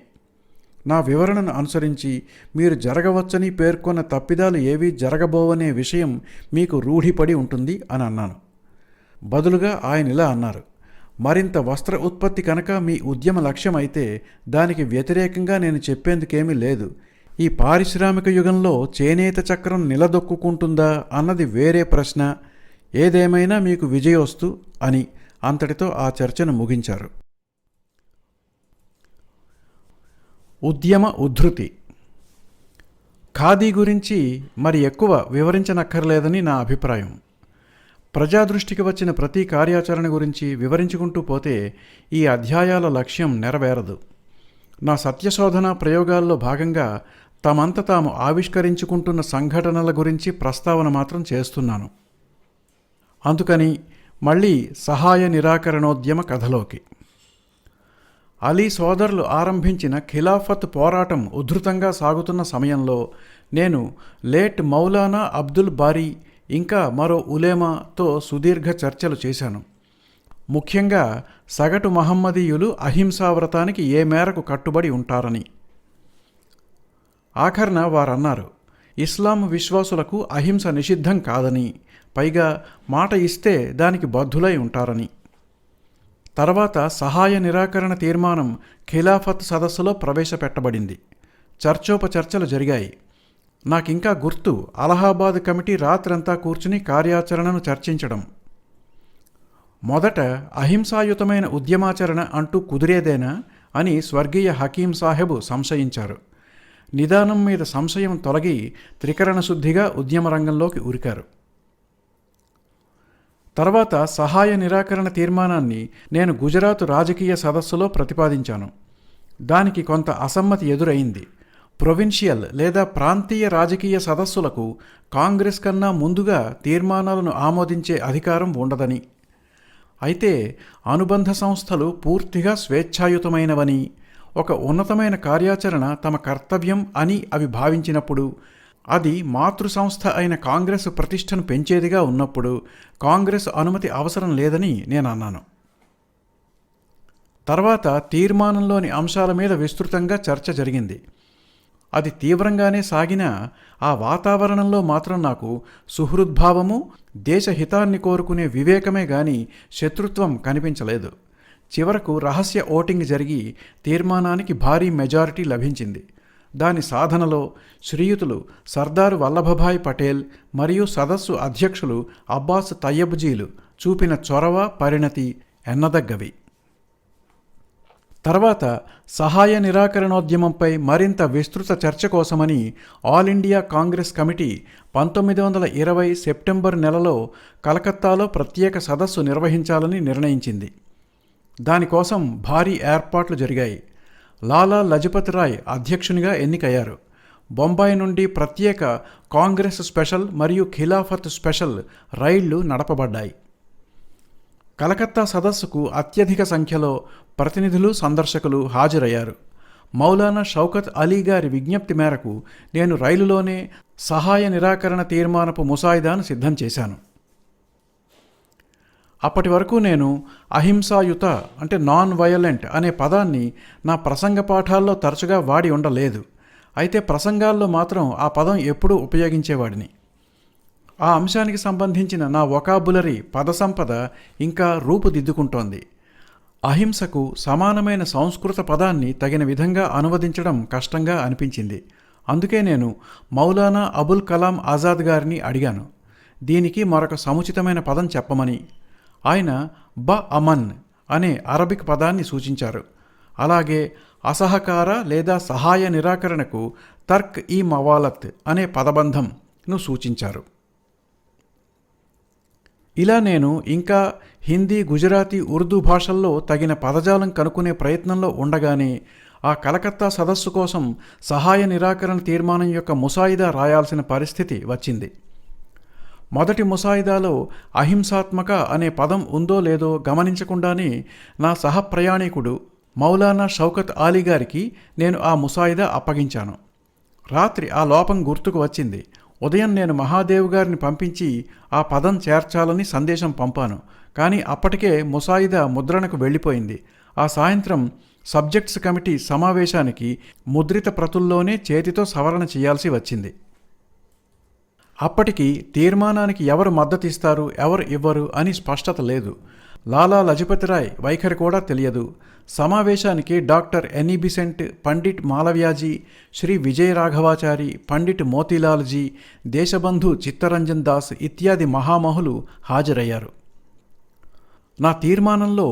నా వివరణను అనుసరించి మీరు జరగవచ్చని పేర్కొన్న తప్పిదాలు ఏవీ జరగబోవనే విషయం మీకు రూఢిపడి ఉంటుంది అని అన్నాను. బదులుగా ఆయన ఇలా అన్నారు, మరింత వస్త్ర ఉత్పత్తి కనుక మీ ఉద్యమ లక్ష్యమైతే దానికి వ్యతిరేకంగా నేను చెప్పేందుకేమీ లేదు. ఈ పారిశ్రామిక యుగంలో చేనేత చక్రం నిలదొక్కుంటుందా అన్నది వేరే ప్రశ్న. ఏదేమైనా మీకు విజయోస్తు అని అంతటితో ఆ చర్చను ముగించారు. ఉద్యమ ఉద్ధృతి. ఖాదీ గురించి మరి ఎక్కువ వివరించనక్కర్లేదని నా అభిప్రాయం. ప్రజాదృష్టికి వచ్చిన ప్రతి కార్యాచరణ గురించి వివరించుకుంటూ పోతే ఈ అధ్యాయాల లక్ష్యం నెరవేరదు. నా సత్యశోధన ప్రయోగాల్లో భాగంగా తమంత తాము ఆవిష్కరించుకుంటున్న సంఘటనల గురించి ప్రస్తావన మాత్రం చేస్తున్నాను. అందుకని మళ్ళీ సహాయ నిరాకరణోద్యమ కథలోకి. అలీ సోదరులు ఆరంభించిన ఖిలాఫత్ పోరాటం ఉధృతంగా సాగుతున్న సమయంలో నేను లేట్ మౌలానా అబ్దుల్ బారీ ఇంకా మరో ఉలేమాతో సుదీర్ఘ చర్చలు చేశాను. ముఖ్యంగా సగటు మహమ్మదీయులు అహింసావ్రతానికి ఏ మేరకు కట్టుబడి ఉంటారని. ఆఖర్న వారన్నారు, ఇస్లాం విశ్వాసులకు అహింస నిషిద్ధం కాదని, పైగా మాట ఇస్తే దానికి బద్ధులై ఉంటారని. తర్వాత సహాయ నిరాకరణ తీర్మానం ఖిలాఫత్ సదస్సులో ప్రవేశపెట్టబడింది. చర్చోపచర్చలు జరిగాయి. నాకింకా గుర్తు అలహాబాద్ కమిటీ రాత్రంతా కూర్చుని కార్యాచరణను చర్చించడం. మొదట అహింసాయుతమైన ఉద్యమాచరణ అంటూ కుదిరేదేనా అని స్వర్గీయ హకీం సాహెబు సంశయించారు. నిదానం మీద సంశయం తొలగి త్రికరణ శుద్ధిగా ఉద్యమ రంగంలోకి ఉరికారు. తర్వాత సహాయ నిరాకరణ తీర్మానాన్ని నేను గుజరాత్ రాజకీయ సదస్సులో ప్రతిపాదించాను. దానికి కొంత అసమ్మతి ఎదురైంది. ప్రొవిన్షియల్ లేదా ప్రాంతీయ రాజకీయ సదస్సులకు కాంగ్రెస్ కన్నా ముందుగా తీర్మానాలను ఆమోదించే అధికారం ఉండదని, అయితే అనుబంధ సంస్థలు పూర్తిగా స్వేచ్ఛాయుతమైనవని, ఒక ఉన్నతమైన కార్యాచరణ తమ కర్తవ్యం అని అవి భావించినప్పుడు, అది మాతృ సంస్థ అయిన కాంగ్రెస్ ప్రతిష్టను పెంచేదిగా ఉన్నప్పుడు కాంగ్రెస్ అనుమతి అవసరం లేదని నేను అన్నాను. తర్వాత తీర్మానంలోని అంశాల మీద విస్తృతంగా చర్చ జరిగింది. అది తీవ్రంగానే సాగినా ఆ వాతావరణంలో మాత్రం నాకు సుహృద్భావము, దేశహితాన్ని కోరుకునే వివేకమే గాని శత్రుత్వం కనిపించలేదు. చివరకు రహస్య ఓటింగ్ జరిగి తీర్మానానికి భారీ మెజారిటీ లభించింది. దాని సాధనలో శ్రీయుతులు సర్దార్ వల్లభభాయ్ పటేల్ మరియు సదస్సు అధ్యక్షులు అబ్బాస్ తయ్యబ్జీలు చూపిన చొరవ, పరిణతి ఎన్నదగ్గవి. తర్వాత సహాయ నిరాకరణోద్యమంపై మరింత విస్తృత చర్చ కోసమని all India Congress committee 1920 September నెలలో కలకత్తాలో ప్రత్యేక సదస్సు నిర్వహించాలని నిర్ణయించింది. దానికోసం భారీ ఏర్పాట్లు జరిగాయి. లాలా లజపత్ రాయ్ అధ్యక్షునిగా ఎన్నికయ్యారు. బొంబాయి నుండి ప్రత్యేక కాంగ్రెస్ స్పెషల్ మరియు ఖిలాఫత్ స్పెషల్ రైళ్లు నడపబడ్డాయి. కలకత్తా సదస్సుకు అత్యధిక సంఖ్యలో ప్రతినిధులు, సందర్శకులు హాజరయ్యారు. మౌలానా షౌకత్ అలీ గారి విజ్ఞప్తి మేరకు నేను రైలులోనే సహాయ నిరాకరణ తీర్మానపు ముసాయిదాను సిద్ధం చేశాను. అప్పటి వరకు నేను అహింసాయుత అంటే నాన్ వయలెంట్ అనే పదాన్ని నా ప్రసంగ పాఠాల్లో తరచుగా వాడి ఉండలేదు. అయితే ప్రసంగాల్లో మాత్రం ఆ పదం ఎప్పుడూ ఉపయోగించేవాడిని. ఆ అంశానికి సంబంధించిన నా వొకాబులరీ పదసంపద ఇంకా రూపుదిద్దుకుంటోంది. అహింసకు సమానమైన సంస్కృత పదాన్ని తగిన విధంగా అనువదించడం కష్టంగా అనిపించింది. అందుకే నేను మౌలానా అబుల్ కలాం ఆజాద్ గారిని అడిగాను, దీనికి మరొక సముచితమైన పదం చెప్పమని. ఆయన అమన్ అనే అరబిక్ పదాన్ని సూచించారు. అలాగే అసహకార లేదా సహాయ నిరాకరణకు తర్క్ ఈ మవాలత్ అనే పదబంధంను సూచించారు. ఇలా నేను ఇంకా హిందీ, గుజరాతీ, ఉర్దూ భాషల్లో తగిన పదజాలం కనుక్కునే ప్రయత్నంలో ఉండగానే ఆ కలకత్తా సదస్సు కోసం సహాయ నిరాకరణ తీర్మానం యొక్క ముసాయిదా రాయాల్సిన పరిస్థితి వచ్చింది. మొదటి ముసాయిదాలో అహింసాత్మక అనే పదం ఉందో లేదో గమనించకుండానే నా సహప్రయాణికుడు మౌలానా షౌకత్ అలీ గారికి నేను ఆ ముసాయిదా అప్పగించాను. రాత్రి ఆ లోపం గుర్తుకు వచ్చింది. ఉదయం నేను మహాదేవ్ గారిని పంపించి ఆ పదం చేర్చాలని సందేశం పంపాను. కానీ అప్పటికే ముసాయిదా ముద్రణకు వెళ్ళిపోయింది. ఆ సాయంత్రం సబ్జెక్ట్స్ కమిటీ సమావేశానికి ముద్రిత ప్రతుల్లోనే చేతితో సవరణ చేయాల్సి వచ్చింది. అప్పటికి తీర్మానానికి ఎవరు మద్దతిస్తారు, ఎవరు ఇవ్వరు అని స్పష్టత లేదు. లాలా లజపతి రాయ్ వైఖరి కూడా తెలియదు. సమావేశానికి doctor Annie Besant, Pandit Malaviyaji, Shri Vijaya Raghavachari, Pandit Motilalji, Deshbandhu Chittaranjan Das ఇత్యాది మహామహులు హాజరయ్యారు. నా తీర్మానంలో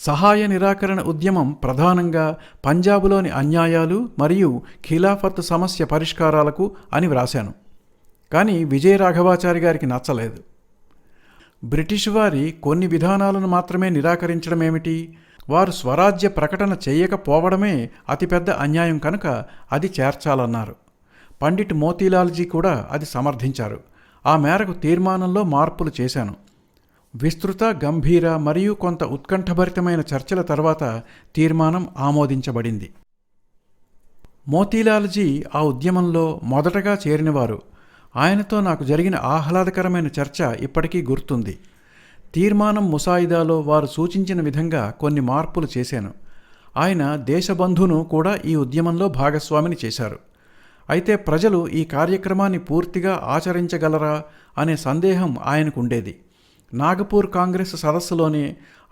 సహాయ నిరాకరణ ఉద్యమం ప్రధానంగా పంజాబులోని అన్యాయాలు మరియు ఖిలాఫత్ సమస్య పరిష్కారాలకు అని వ్రాశాను. కానీ విజయ రాఘవాచారి గారికి నచ్చలేదు. బ్రిటిష్ వారి కొన్ని విధానాలను మాత్రమే నిరాకరించడమేమిటి, వారు స్వరాజ్య ప్రకటన చేయకపోవడమే అతిపెద్ద అన్యాయం కనుక అది చేర్చాలన్నారు. పండిట్ మోతీలాల్జీ కూడా అది సమర్థించారు. ఆ మేరకు తీర్మానంలో మార్పులు చేశాను. విస్తృత, గంభీర మరియు కొంత ఉత్కంఠభరితమైన చర్చల తర్వాత తీర్మానం ఆమోదించబడింది. మోతీలాల్జీ ఆ ఉద్యమంలో మొదటగా చేరినవారు. ఆయనతో నాకు జరిగిన ఆహ్లాదకరమైన చర్చ ఇప్పటికీ గుర్తుంది. తీర్మానం ముసాయిదాలో వారు సూచించిన విధంగా కొన్ని మార్పులు చేశాను. ఆయన దేశబంధును కూడా ఈ ఉద్యమంలో భాగస్వామిని చేశారు. అయితే ప్రజలు ఈ కార్యక్రమాన్ని పూర్తిగా ఆచరించగలరా అనే సందేహం ఆయనకుండేది. నాగపూర్ కాంగ్రెస్ సదస్సులోనే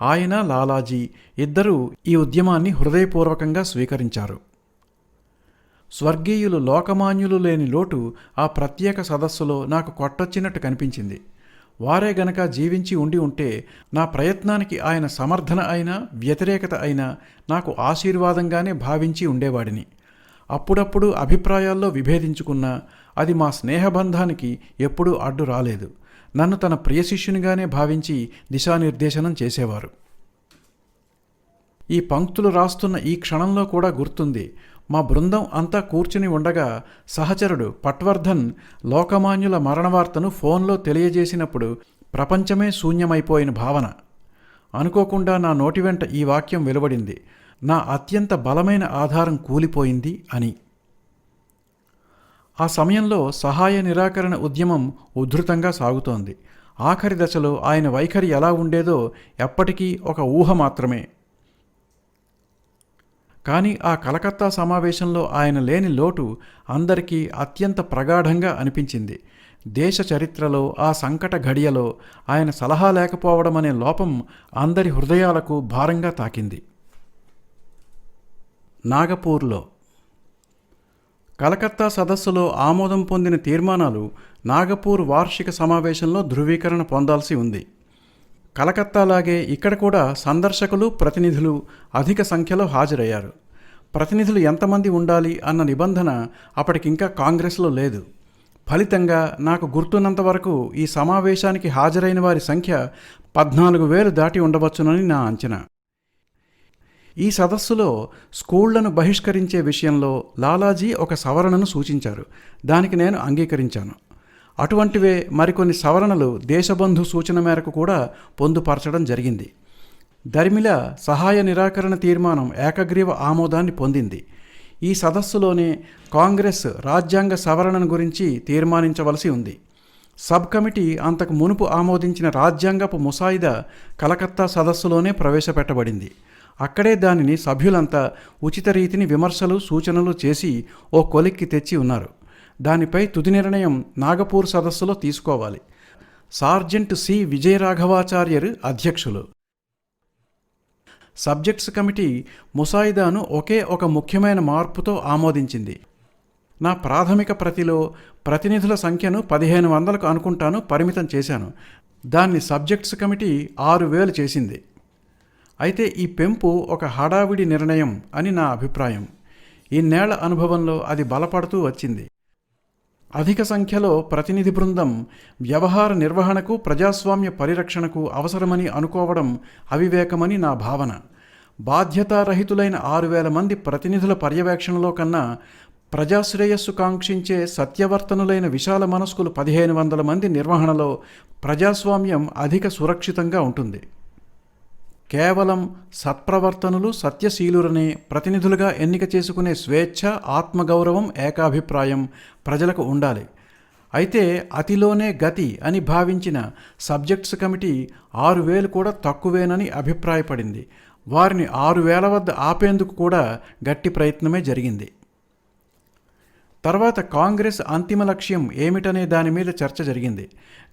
ఆయన, లాలాజీ ఇద్దరూ ఈ ఉద్యమాన్ని హృదయపూర్వకంగా స్వీకరించారు. స్వర్గీయులు లోకమాన్యులు లేని లోటు ఆ ప్రత్యేక సదస్సులో నాకు కొట్టొచ్చినట్టు కనిపించింది. వారే గనక జీవించి ఉంటే నా ప్రయత్నానికి ఆయన సమర్థన అయినా వ్యతిరేకత అయినా నాకు ఆశీర్వాదంగానే భావించి ఉండేవాడిని. అప్పుడప్పుడు అభిప్రాయాల్లో విభేదించుకున్నా అది మా స్నేహబంధానికి ఎప్పుడూ అడ్డు రాలేదు. నన్ను తన ప్రియ శిష్యునిగానే భావించి దిశానిర్దేశనం చేసేవారు. ఈ పంక్తులు రాస్తున్న ఈ క్షణంలో కూడా గుర్తుంది. మా బృందం అంతా కూర్చుని ఉండగా సహచరుడు పట్వర్ధన్ లోకమాన్యుల మరణవార్తను ఫోన్లో తెలియజేసినప్పుడు ప్రపంచమే శూన్యమైపోయిన భావన. అనుకోకుండా నా నోటి వెంట ఈ వాక్యం వెలువడింది. నా అత్యంత బలమైన ఆధారం కూలిపోయింది అని. ఆ సమయంలో సహాయ నిరాకరణ ఉద్యమం ఉధృతంగా సాగుతోంది. ఆఖరి దశలో ఆయన వైఖరి ఎలా ఉండేదో ఎప్పటికీ ఒక ఊహ మాత్రమే. కానీ ఆ కలకత్తా సమావేశంలో ఆయన లేని లోటు అందరికీ అత్యంత ప్రగాఢంగా అనిపించింది. దేశ చరిత్రలో ఆ సంకట ఘడియలో ఆయన సలహా లేకపోవడం అనే లోపం అందరి హృదయాలకు భారంగా తాకింది. నాగపూర్లో కలకత్తా సదస్సులో ఆమోదం పొందిన తీర్మానాలు నాగపూర్ వార్షిక సమావేశంలో ధృవీకరణ పొందాల్సి ఉంది. కలకత్తాలాగే ఇక్కడ కూడా సందర్శకులు, ప్రతినిధులు అధిక సంఖ్యలో హాజరయ్యారు. ప్రతినిధులు ఎంతమంది ఉండాలి అన్న నిబంధన అప్పటికింకా కాంగ్రెస్లో లేదు. ఫలితంగా నాకు గుర్తున్నంత వరకు ఈ సమావేశానికి హాజరైన వారి సంఖ్య 14,000 దాటి ఉండవచ్చునని నా అంచనా. ఈ సదస్సులో స్కూళ్లను బహిష్కరించే విషయంలో లాలాజీ ఒక సవరణను సూచించారు. దానికి నేను అంగీకరించాను. అటువంటివే మరికొన్ని సవరణలు దేశబంధు సూచన మేరకు కూడా పొందుపరచడం జరిగింది. దరిమిల సహాయ నిరాకరణ తీర్మానం ఏకగ్రీవ ఆమోదాన్ని పొందింది. ఈ సదస్సులోనే కాంగ్రెస్ రాజ్యాంగ సవరణను గురించి తీర్మానించవలసి ఉంది. సబ్ కమిటీ అంతకు మునుపు ఆమోదించిన రాజ్యాంగపు ముసాయిదా కలకత్తా సదస్సులోనే ప్రవేశపెట్టబడింది. అక్కడే దానిని సభ్యులంతా ఉచిత రీతిని విమర్శలు, సూచనలు చేసి ఓ కొలిక్కి తెచ్చి ఉన్నారు. దానిపై తుది నిర్ణయం నాగపూర్ సదస్సులో తీసుకోవాలి. సార్జెంట్ సి విజయరాఘవాచార్యర్ అధ్యక్షులు. సబ్జెక్ట్స్ కమిటీ ముసాయిదాను ఒకే ఒక ముఖ్యమైన మార్పుతో ఆమోదించింది. నా ప్రాథమిక ప్రతిలో ప్రతినిధుల సంఖ్యను 1,500కు అనుకుంటాను పరిమితం చేశాను. దాన్ని సబ్జెక్ట్స్ కమిటీ 6,000 చేసింది. అయితే ఈ పెంపు ఒక హడావిడి నిర్ణయం అని నా అభిప్రాయం. ఇన్నేళ్ల అనుభవంలో అది బలపడుతూ వచ్చింది. అధిక సంఖ్యలో ప్రతినిధి బృందం వ్యవహార నిర్వహణకు, ప్రజాస్వామ్య పరిరక్షణకు అవసరమని అనుకోవడం అవివేకమని నా భావన. బాధ్యతారహితులైన 6,000 మంది ప్రతినిధుల పర్యవేక్షణలో కన్నా ప్రజాశ్రేయస్సు కాంక్షించే సత్యవర్తనులైన విశాల మనస్కులు 1,500 మంది నిర్వహణలో ప్రజాస్వామ్యం అధిక సురక్షితంగా ఉంటుంది. కేవలం సత్ప్రవర్తనులు, సత్యశీలురనే ప్రతినిధులుగా ఎన్నిక చేసుకునే స్వేచ్ఛ, ఆత్మగౌరవం, ఏకాభిప్రాయం ప్రజలకు ఉండాలి. అయితే అతిలోనే గతి అని భావించిన సబ్జెక్ట్స్ కమిటీ 6,000 కూడా తక్కువేనని అభిప్రాయపడింది. వారిని 6,000 వద్ద ఆపేందుకు కూడా గట్టి ప్రయత్నమే జరిగింది. తర్వాత కాంగ్రెస్ అంతిమ లక్ష్యం ఏమిటనే దాని మీద చర్చ జరిగింది.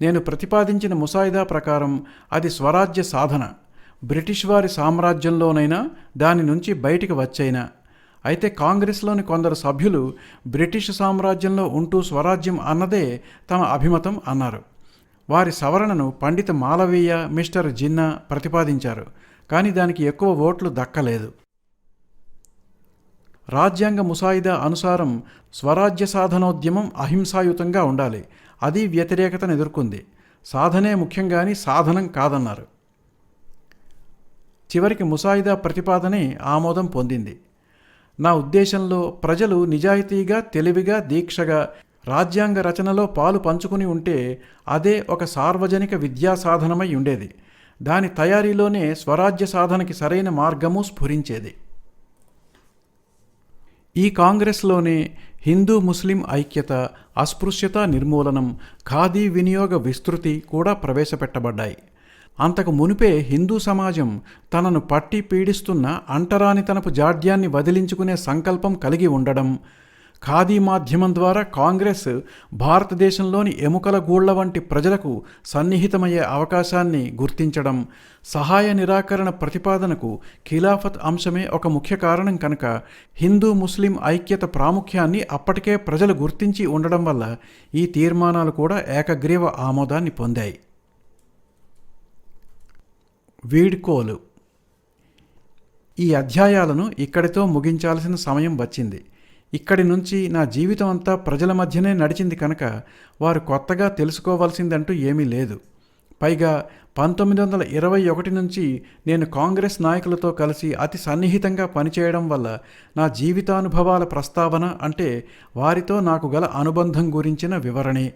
నేను ప్రతిపాదించిన ముసాయిదా ప్రకారం అది స్వరాజ్య సాధన. బ్రిటిష్ వారి సామ్రాజ్యంలోనైనా, దాని నుంచి బయటికి వచ్చైనా. అయితే కాంగ్రెస్లోని కొందరు సభ్యులు బ్రిటిష్ సామ్రాజ్యంలో ఉంటూ స్వరాజ్యం అన్నదే తమ అభిమతం అన్నారు. వారి సవరణను పండిత మాలవీయ, మిస్టర్ జిన్నా ప్రతిపాదించారు. కానీ దానికి ఎక్కువ ఓట్లు దక్కలేదు. రాజ్యాంగ ముసాయిదా అనుసారం స్వరాజ్య సాధనోద్యమం అహింసాయుతంగా ఉండాలి. అది వ్యతిరేకతను ఎదుర్కొంది. సాధనే ముఖ్యంగాని సాధనం కాదన్నారు. చివరికి ముసాయిదా ప్రతిపాదనే ఆమోదం పొందింది. నా ఉద్దేశంలో ప్రజలు నిజాయితీగా, తెలివిగా, దీక్షగా రాజ్యాంగ రచనలో పాలు పంచుకుని ఉంటే అదే ఒక సార్వజనిక విద్యా సాధనమై ఉండేది. దాని తయారీలోనే స్వరాజ్య సాధనకి సరైన మార్గము స్ఫురించేది. ఈ కాంగ్రెస్లోనే హిందూ ముస్లిం ఐక్యత, అస్పృశ్యత నిర్మూలనం, ఖాదీ వినియోగ విస్తృతి కూడా ప్రవేశపెట్టబడ్డాయి. అంతకు మునిపే హిందూ సమాజం తనను పట్టి పీడిస్తున్న అంటరానితనపు జాడ్యాన్ని వదిలించుకునే సంకల్పం కలిగి ఉండడం, ఖాదీ మాధ్యమం ద్వారా కాంగ్రెస్ భారతదేశంలోని ఎముకల గూళ్ల వంటి ప్రజలకు సన్నిహితమయ్యే అవకాశాన్ని గుర్తించడం, సహాయ నిరాకరణ ప్రతిపాదనకు ఖిలాఫత్ అంశమే ఒక ముఖ్య కారణం కనుక హిందూ ముస్లిం ఐక్యత ప్రాముఖ్యాన్ని అప్పటికే ప్రజలు గుర్తించి ఉండడం వల్ల ఈ తీర్మానాలు కూడా ఏకగ్రీవ ఆమోదాన్ని పొందాయి. వీడ్కోలు. ఈ అధ్యాయాలను ఇక్కడితో ముగించాల్సిన సమయం వచ్చింది. ఇక్కడి నుంచి నా జీవితం అంతా ప్రజల మధ్యనే నడిచింది కనుక వారు కొత్తగా తెలుసుకోవాల్సిందంటూ ఏమీ లేదు. పైగా 1921 నుంచి నేను కాంగ్రెస్ నాయకులతో కలిసి అతి సన్నిహితంగా పనిచేయడం వల్ల నా జీవితానుభవాల ప్రస్తావన అంటే వారితో నాకు గల అనుబంధం గురించిన వివరణే.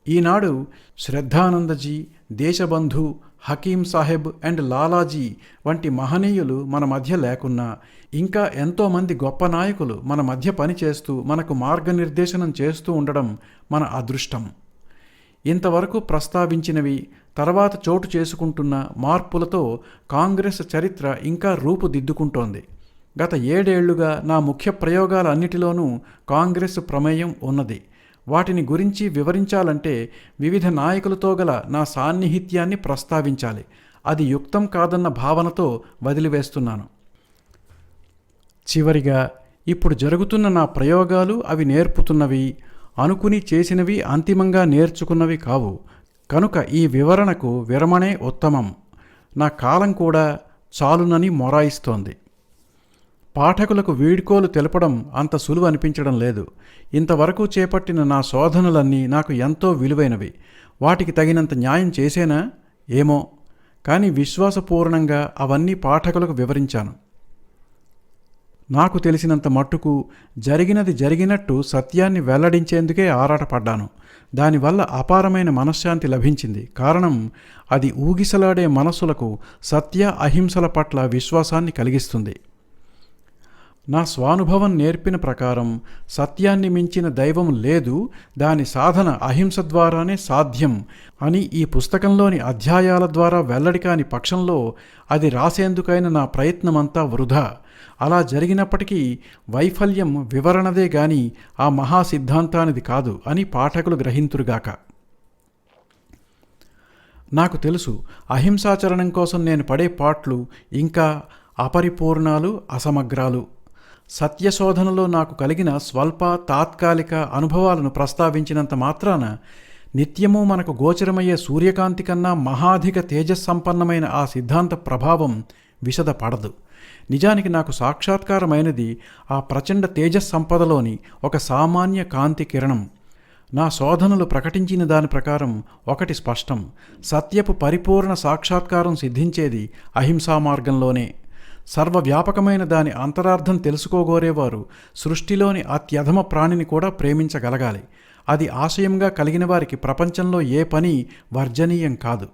ఈనాడు శ్రద్ధానందజీ, దేశబంధు, హకీం సాహెబ్ అండ్ లాలాజీ వంటి మహనీయులు మన మధ్య లేకున్నా ఇంకా ఎంతోమంది గొప్ప నాయకులు మన మధ్య పనిచేస్తూ మనకు మార్గనిర్దేశనం చేస్తూ ఉండడం మన అదృష్టం. ఇంతవరకు ప్రస్తావించినవి తర్వాత చోటు చేసుకుంటున్న మార్పులతో కాంగ్రెస్ చరిత్ర ఇంకా రూపుదిద్దుకుంటోంది. గత 7 ఏళ్లుగా నా ముఖ్య ప్రయోగాలన్నిటిలోనూ కాంగ్రెస్ ప్రమేయం ఉన్నది. వాటిని గురించి వివరించాలంటే వివిధ నాయకులతో గల నా సాన్నిహిత్యాన్ని ప్రస్తావించాలి. అది యుక్తం కాదన్న భావనతో వదిలివేస్తున్నాను. చివరిగా, ఇప్పుడు జరుగుతున్న నా ప్రయోగాలు అవి నేర్పుతున్నవి, అనుకుని చేసినవి అంతిమంగా నేర్చుకున్నవి కావు. కనుక ఈ వివరణకు విరమణే ఉత్తమం. నా కాలం కూడా చాలునని మొరాయిస్తోంది. పాఠకులకు వీడ్కోలు తెలపడం అంత సులువు అనిపించడం లేదు. ఇంతవరకు చేపట్టిన నా శోధనలన్నీ నాకు ఎంతో విలువైనవి. వాటికి తగినంత న్యాయం చేసేనా ఏమో, కానీ విశ్వాసపూర్ణంగా అవన్నీ పాఠకులకు వివరించాను. నాకు తెలిసినంత మట్టుకు జరిగినది జరిగినట్టు సత్యాన్ని వెల్లడించేందుకే ఆరాటపడ్డాను. దానివల్ల అపారమైన మనశ్శాంతి లభించింది. కారణం, అది ఊగిసలాడే మనస్సులకు సత్య అహింసల పట్ల విశ్వాసాన్ని కలిగిస్తుంది. నా స్వానుభవం నేర్పిన ప్రకారం సత్యాన్ని మించిన దైవం లేదు, దాని సాధన అహింస ద్వారానే సాధ్యం అని ఈ పుస్తకంలోని అధ్యాయాల ద్వారా వెల్లడి కాని పక్షంలో అది రాసేందుకైన నా ప్రయత్నమంతా వృధా. అలా జరిగినప్పటికీ వైఫల్యం వివరణదే గాని ఆ మహాసిద్ధాంతానిది కాదు అని పాఠకులు గ్రహింతురుగాక. నాకు తెలుసు, అహింసాచరణం కోసం నేను పడే పాట్లు ఇంకా అపరిపూర్ణాలు, అసమగ్రాలు. సత్యశోధనలో నాకు కలిగిన స్వల్ప తాత్కాలిక అనుభవాలను ప్రస్తావించినంత మాత్రాన నిత్యము మనకు గోచరమయ్యే సూర్యకాంతి కన్నా మహాధిక తేజస్సంపన్నమైన ఆ సిద్ధాంత ప్రభావం విశదపడదు. నిజానికి నాకు సాక్షాత్కారమైనది ఆ ప్రచండ తేజస్సంపదలోని ఒక సామాన్య కాంతి కిరణం. నా శోధనలు ప్రకటించిన దాని ప్రకారం ఒకటి స్పష్టం: సత్యపు పరిపూర్ణ సాక్షాత్కారం సిద్ధించేది అహింసా మార్గంలోనే. సర్వవ్యాపకమైన దాని అంతరార్థం తెలుసుకోగోరేవారు సృష్టిలోని అత్యధమ ప్రాణిని కూడా ప్రేమించగలగాలి. అది ఆశయంగా కలిగిన వారికి ప్రపంచంలో ఏ పని వర్జనీయం కాదు.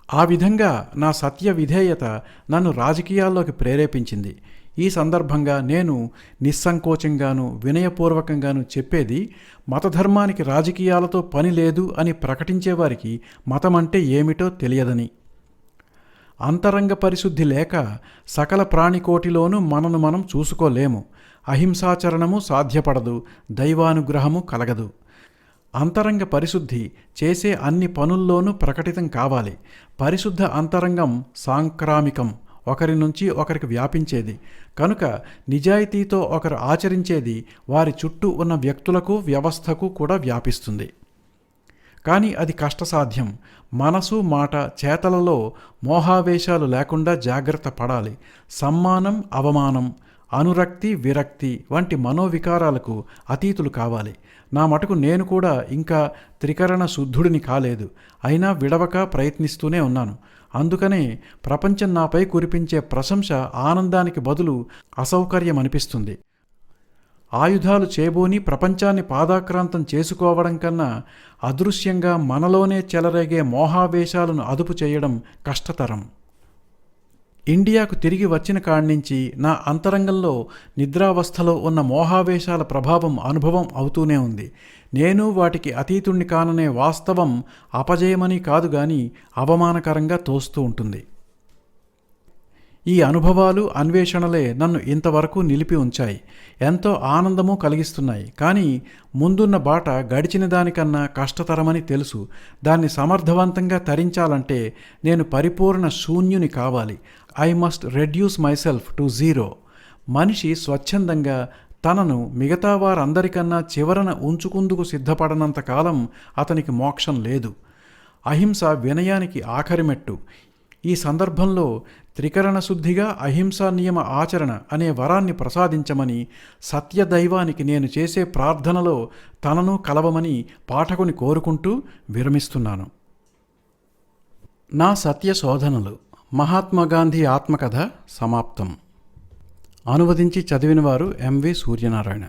ఆ విధంగా నా సత్య విధేయత నన్ను రాజకీయాల్లోకి ప్రేరేపించింది. ఈ సందర్భంగా నేను నిస్సంకోచంగాను వినయపూర్వకంగాను చెప్పేది, మతధర్మానికి రాజకీయాలతో పని లేదు అని ప్రకటించేవారికి మతమంటే ఏమిటో తెలియదని. అంతరంగ పరిశుద్ధి లేక సకల ప్రాణికోటిలోనూ మనను మనం చూసుకోలేము. అహింసాచరణము సాధ్యపడదు, దైవానుగ్రహము కలగదు. అంతరంగ పరిశుద్ధి చేసే అన్ని పనుల్లోనూ ప్రకటితం కావాలి. పరిశుద్ధ అంతరంగం సాంక్రామికం, ఒకరి నుంచి ఒకరికి వ్యాపించేది. కనుక నిజాయితీతో ఒకరు ఆచరించేది వారి చుట్టూ ఉన్న వ్యక్తులకు, వ్యవస్థకు కూడా వ్యాపిస్తుంది. కానీ అది కష్టసాధ్యం. మనసు, మాట, చేతలలో మోహావేశాలు లేకుండా జాగ్రత్త పడాలి. సమ్మానం, అవమానం, అనురక్తి, విరక్తి వంటి మనోవికారాలకు అతీతులు కావాలి. నా మటుకు నేను కూడా ఇంకా త్రికరణ శుద్ధుడిని కాలేదు. అయినా విడవక ప్రయత్నిస్తూనే ఉన్నాను. అందుకనే ప్రపంచం నాపై కురిపించే ప్రశంస ఆనందానికి బదులు అసౌకర్యం అనిపిస్తుంది. ఆయుధాలు చేబూని ప్రపంచాన్ని పాదాక్రాంతం చేసుకోవడం కన్నా అదృశ్యంగా మనలోనే చెలరేగే మోహావేశాలను అదుపు చేయడం కష్టతరం. ఇండియాకు తిరిగి వచ్చిన కాడ్నుంచి నా అంతరంగంలో నిద్రావస్థలో ఉన్న మోహావేశాల ప్రభావం అనుభవం అవుతూనే ఉంది. నేను వాటికి అతీతుణ్ణి కాననే వాస్తవం అపజయమని కాదు గాని అవమానకరంగా తోస్తూ ఉంటుంది. ఈ అనుభవాలు, అన్వేషణలే నన్ను ఇంతవరకు నిలిపి ఉంచాయి. ఎంతో ఆనందము కలిగిస్తున్నాయి. కానీ ముందున్న బాట గడిచిన దానికన్నా కష్టతరమని తెలుసు. దాన్ని సమర్థవంతంగా తరించాలంటే నేను పరిపూర్ణ శూన్యుని కావాలి. I must reduce myself to zero. మనిషి స్వచ్ఛందంగా తనను మిగతా వారందరికన్నా చివరన ఉంచుకుందుకు సిద్ధపడనంత కాలం అతనికి మోక్షం లేదు. అహింస వినయానికి ఆఖరి మెట్టు. ఈ సందర్భంలో త్రికరణ శుద్ధిగా అహింసా నియమ ఆచరణ అనే వరాన్ని ప్రసాదించమని సత్యదైవానికి నేను చేసే ప్రార్థనలో తనను కలవమని పాఠకుని కోరుకుంటూ విరమిస్తున్నాను. నా సత్య శోధనలు. మహాత్మాగాంధీ ఆత్మకథ సమాప్తం. అనువదించి చదివినవారు ఎంవి సూర్యనారాయణ.